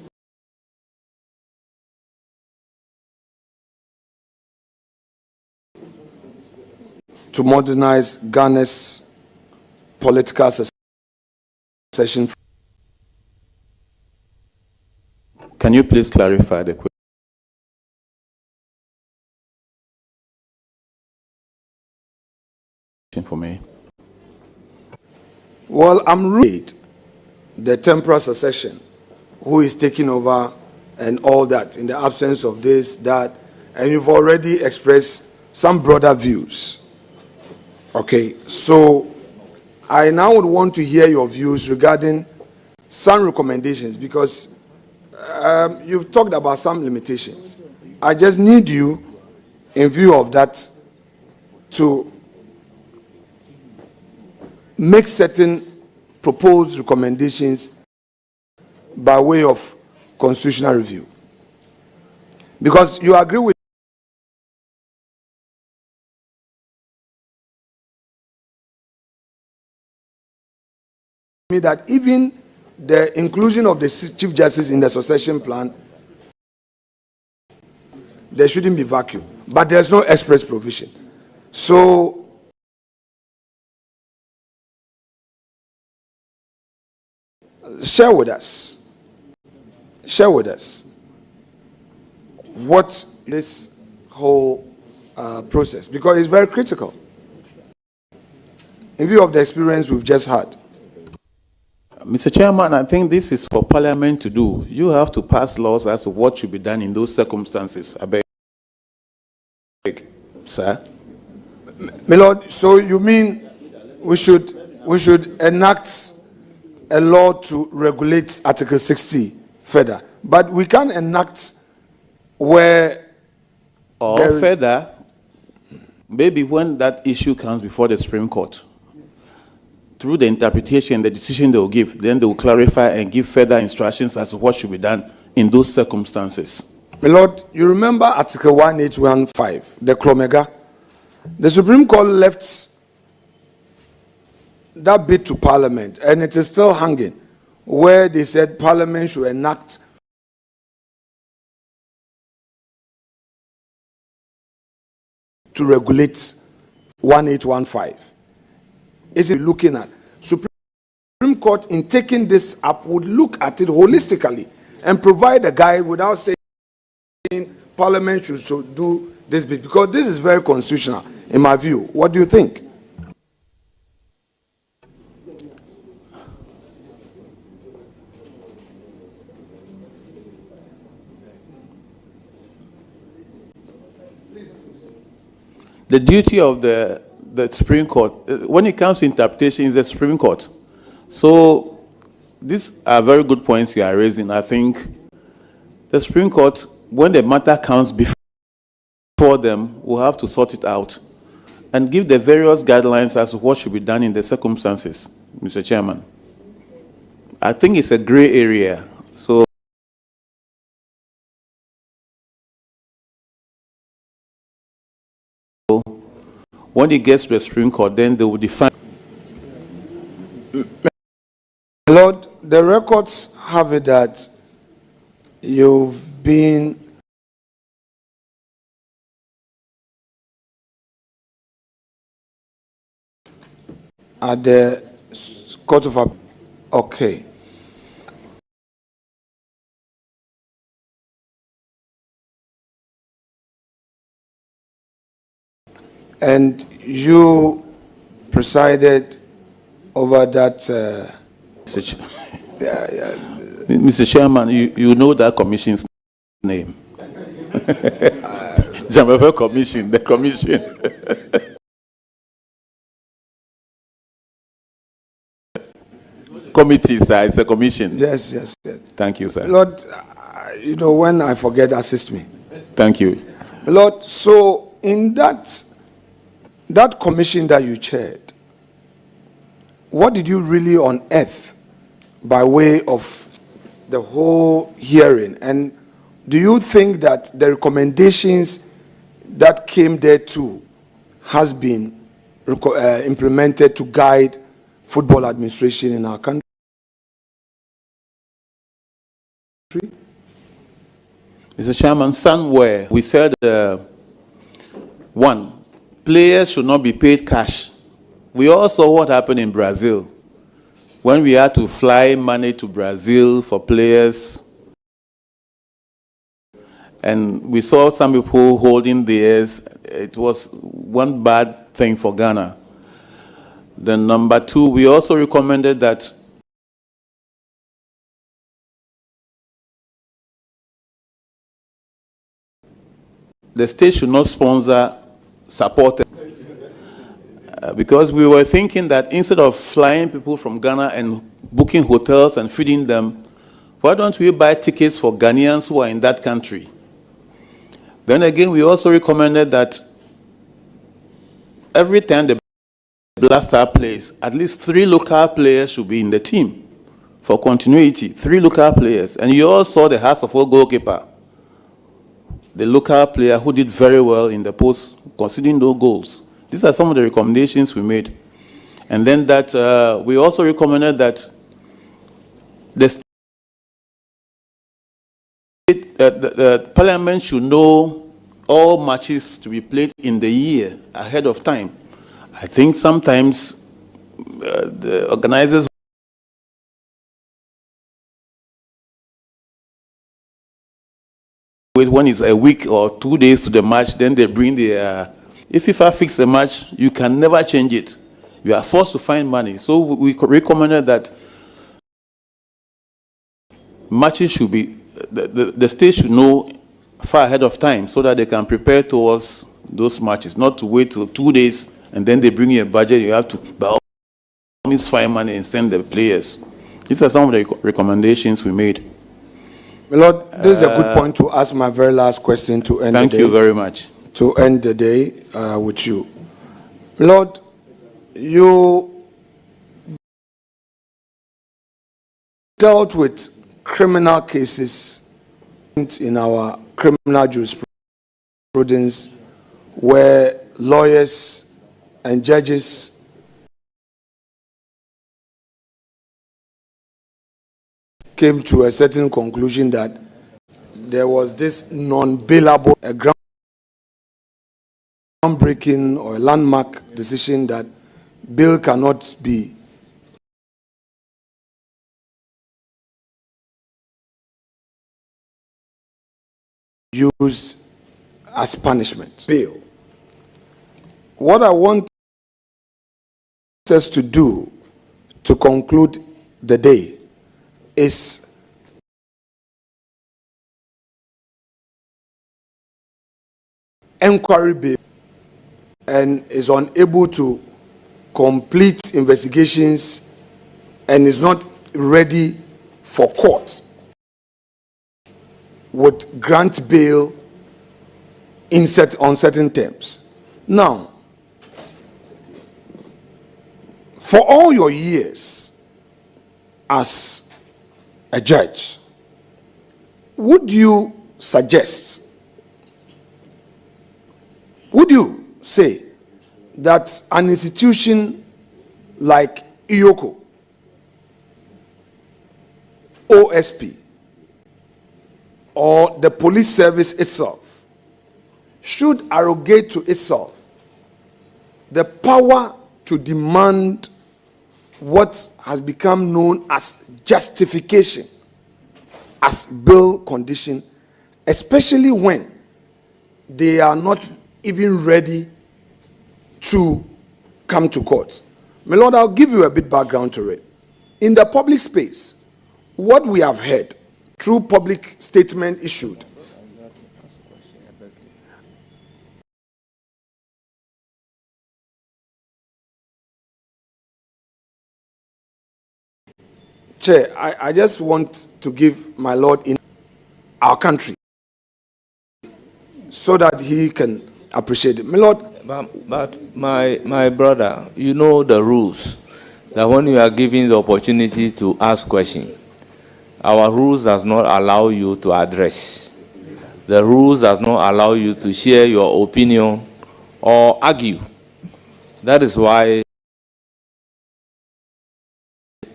to modernize Ghana's political succession? Can you please clarify the question for me? Well, I'm read the temporal succession, who is taking over and all that, in the absence of this, that, and you've already expressed some broader views. Okay, so I now would want to hear your views regarding some recommendations, because you've talked about some limitations. I just need you, in view of that, to make certain proposed recommendations by way of constitutional review. Because you agree with me that even the inclusion of the Chief Justice in the succession plan, there shouldn't be vacuum, but there's no express provision. So share with us what this whole process, because it's very critical in view of the experience we've just had. Mr. Chairman, I think this is for Parliament to do. You have to pass laws as to what should be done in those circumstances. I beg, sir. My Lord, so you mean we should enact a law to regulate Article 60 further, but we can't enact where or further, maybe when that issue comes before the Supreme Court, through the interpretation, the decision they will give, then they will clarify and give further instructions as to what should be done in those circumstances. My Lord, you remember Article 1815, the Clomega? The Supreme Court left that bit to Parliament, and it is still hanging, where they said Parliament should enact to regulate 1815. Is it looking at Supreme Court in taking this up would look at it holistically and provide a guide without saying Parliament should so do this bit, because this is very constitutional, in my view. What do you think? The duty of the Supreme Court, when it comes to interpretation, is the Supreme Court. So these are very good points you are raising. I think the Supreme Court, when the matter comes before them, will have to sort it out and give the various guidelines as to what should be done in the circumstances, Mr. Chairman. I think it's a gray area. So when it gets to the Supreme Court, then they will define. Lord, the records have it that you've been at the Court of Appeal. Okay. And you presided over that. Mr. Chairman, you know that commission's name. Jamaica Commission, the commission. Committee, sir, it's a commission. Yes, yes, yes. Thank you, sir. Lord, when I forget, assist me. Thank you. Lord, so in that commission that you chaired, what did you really unearth by way of the whole hearing? And do you think that the recommendations that came there too has been implemented to guide football administration in our country? Mr. Chairman, somewhere we said, one, players should not be paid cash. We all saw what happened in Brazil when we had to fly money to Brazil for players. And we saw some people holding theirs. It was one bad thing for Ghana. Then number two, we also recommended that the state should not sponsor support, because we were thinking that instead of flying people from Ghana and booking hotels and feeding them, why don't we buy tickets for Ghanaians who are in that country? Then again, we also recommended that every time the Blaster plays, at least 3 local players should be in the team for continuity. 3 local players. And you all saw the House of Oak goalkeeper, the local player who did very well in the post, conceding no goals. These are some of the recommendations we made. And then that we also recommended that the Parliament should know all matches to be played in the year ahead of time. I think sometimes the organizers wait when it's a week or 2 days to the match, then they bring the. If FIFA fix a match, you can never change it. You are forced to find money. So we recommended that matches should be, the state should know far ahead of time so that they can prepare towards those matches, not to wait till 2 days and then they bring you a budget. You have to, by all means, find money and send the players. These are some of the recommendations we made. My Lord, this is a good point to ask my very last question to end the day. Thank you very much. To end the day with you. Lord, you dealt with criminal cases in our criminal jurisprudence where lawyers and judges came to a certain conclusion that there was this non-bailable, a groundbreaking or a landmark decision that bail cannot be used as punishment. Bail. What I want us to do to conclude the day is inquiry bail and is unable to complete investigations and is not ready for court, would grant bail on certain terms. Now, for all your years as a judge, would you say that an institution like IOCO, OSP, or the police service itself should arrogate to itself the power to demand what has become known as justification as bail condition, especially when they are not even ready to come to court? My Lord, I'll give you a bit background to it. In the public space, what we have heard through public statement issued Chair, I just want to give my Lord in our country so that he can appreciate it. My Lord. But my brother, you know the rules, that when you are given the opportunity to ask questions, our rules does not allow you to address. The rules does not allow you to share your opinion or argue. That is why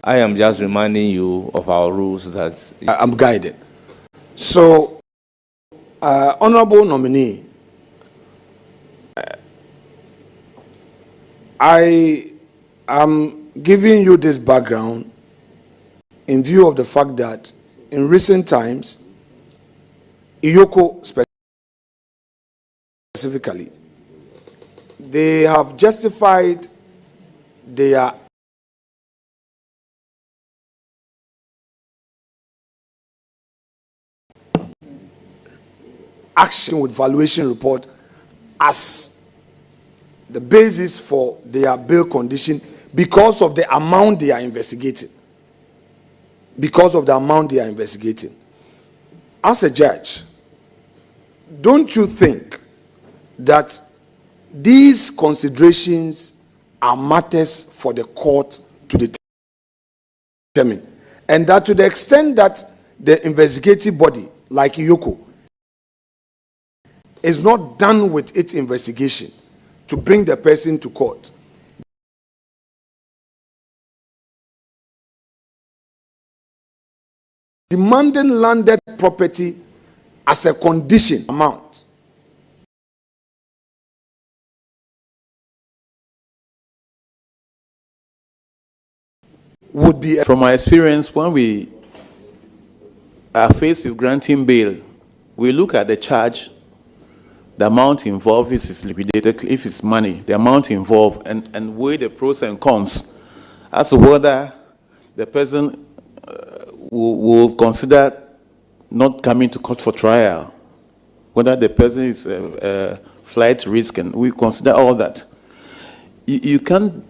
I am just reminding you of our rules that I'm guided. So, Honorable Nominee, I am giving you this background in view of the fact that in recent times, IOCO specifically, they have justified their action with valuation report as the basis for their bail condition because of the amount they are investigating. Because of the amount they are investigating. As a judge, don't you think that these considerations are matters for the court to determine? And that to the extent that the investigative body, like IOCO, is not done with its investigation to bring the person to court, demanding landed property as a condition amount would be. From my experience, when we are faced with granting bail, we look at the charge, the amount involved, if it's liquidated, if it's money, the amount involved, and weigh the pros and cons as to whether the person will consider not coming to court for trial, whether the person is a flight risk, and we consider all that. You can't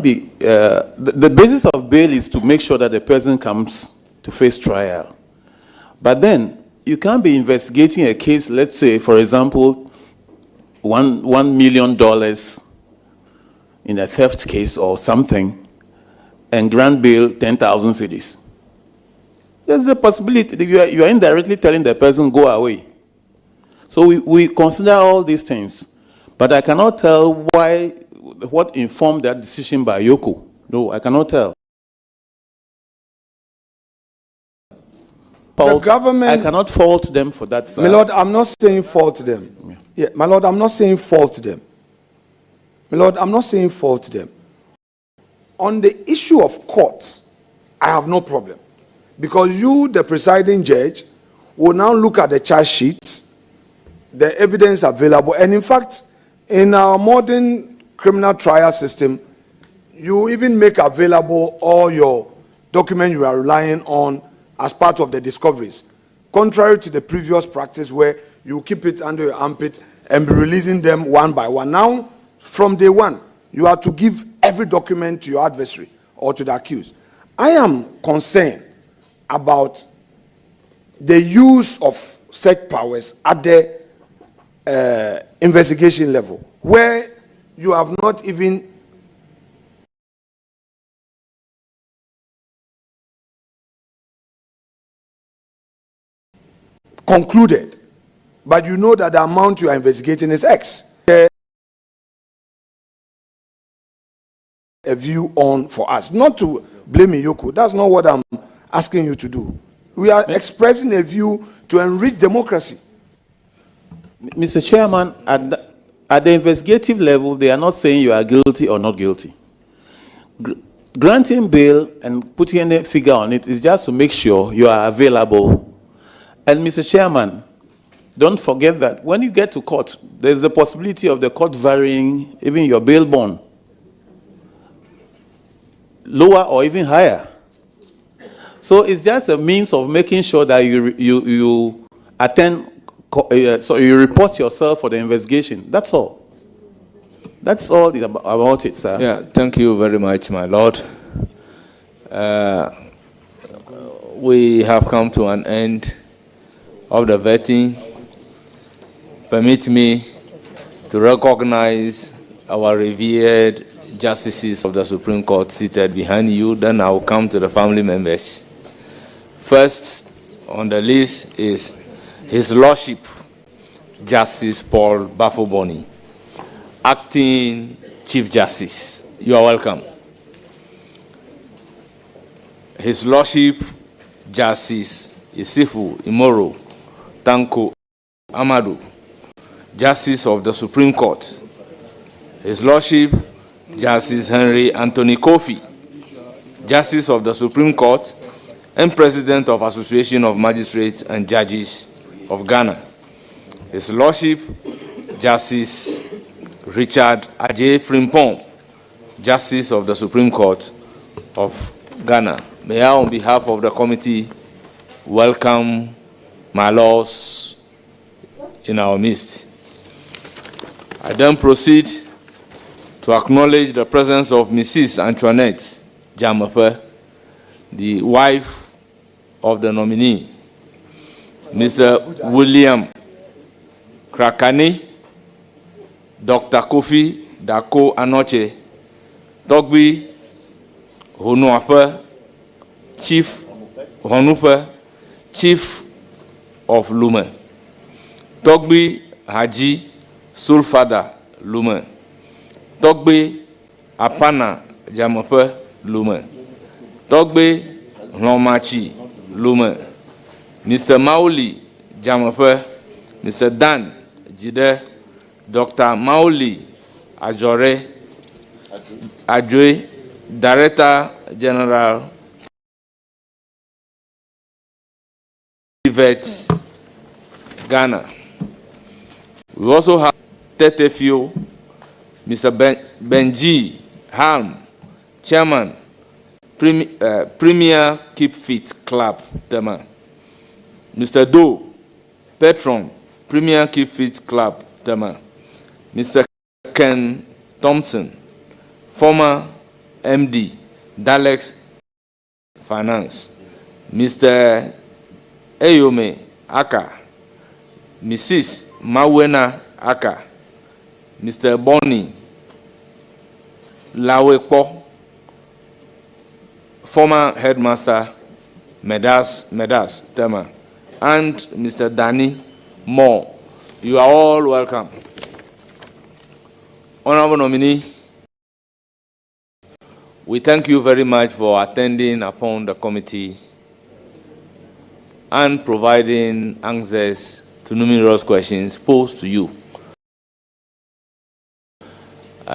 be, the basis of bail is to make sure that the person comes to face trial. But then, you can't be investigating a case, let's say, for example, $1 million in a theft case or something, and grant bail 10,000 cedis. There's a possibility that you are indirectly telling the person, go away. So we consider all these things. But I cannot tell what informed that decision by IOCO. No, I cannot tell. The government, I cannot fault them for that, sir. My Lord, I'm not saying fault them. Yeah, my Lord, I'm not saying fault them. My Lord, I'm not saying fault them. On the issue of courts, I have no problem. Because you, the presiding judge, will now look at the charge sheets the evidence available. And in fact, in our modern criminal trial system, you even make available all your documents you are relying on as part of the discoveries, contrary to the previous practice where you keep it under your armpit and be releasing them one by one. Now, from day one, you are to give every document to your adversary or to the accused. I am concerned about the use of such powers at the investigation level, where you have not even concluded, but you know that the amount you are investigating is X. A view on for us, not to blame Yoko. That's not what I'm asking you to do. We are expressing a view to enrich democracy. Mr. Chairman, at the investigative level, they are not saying you are guilty or not guilty. Granting bail and putting a figure on it is just to make sure you are available. And Mr. Chairman, don't forget that when you get to court, there's the possibility of the court varying even your bail bond, lower or even higher. So it's just a means of making sure that you attend, so you report yourself for the investigation. That's all. That's all about it, sir. Yeah, thank you very much, my lord. We have come to an end of the vetting. Permit me to recognize our revered justices of the Supreme Court seated behind you. Then I will come to the family members. First on the list is His Lordship Justice Paul Bafoboni, Acting Chief Justice. You are welcome. His Lordship Justice Isifu Imoro Tanko Amadu, Justice of the Supreme Court. His Lordship Justice Henry Anthony Kofi, Justice of the Supreme Court and President of Association of Magistrates and Judges of Ghana. His Lordship Justice Richard Ajay Frimpong, Justice of the Supreme Court of Ghana. May I, on behalf of the committee, welcome my lords in our midst. I then proceed to acknowledge the presence of Mrs. Antoinette Jamape, the wife of the nominee, Mr. William Krakani, Dr. Kofi Dako Anoche, Dogby Honuape, Chief Honupe, Chief of Lume, Dogby Haji Sulfada Lume, Dogby Apana Jamape Lume, Dogby Lomachi Lume, Mr. Mauli Jamape, Mr. Dan Jide, Dr. Mauli Ajore Adjoe, Director General Vet Ghana. We also have Tetefio, Mr. Benji Halm, Chairman, Premier Keep Fit Club, Tema. Mr. Do, Patron, Premier Keep Fit Club, Tema. Mr. Ken Thompson, former MD, Dalex Finance. Mr. Eyome Aka, Mrs. Mawena Aka, Mr. Bonnie Lawepo, former headmaster Medas Tema, and Mr. Danny Moore. You are all welcome. Honorable nominee, we thank you very much for attending upon the committee and providing answers to numerous questions posed to you.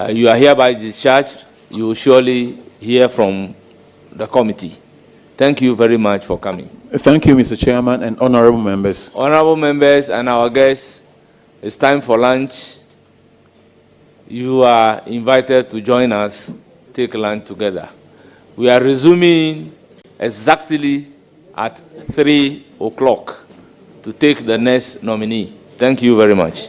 You are hereby discharged. You will surely hear from the committee. Thank you very much for coming. Thank you, Mr. Chairman and honorable members. Honorable members and our guests, It's time for lunch. You are invited to join us, take lunch together. We are resuming exactly at 3 o'clock to take the next nominee. Thank you very much.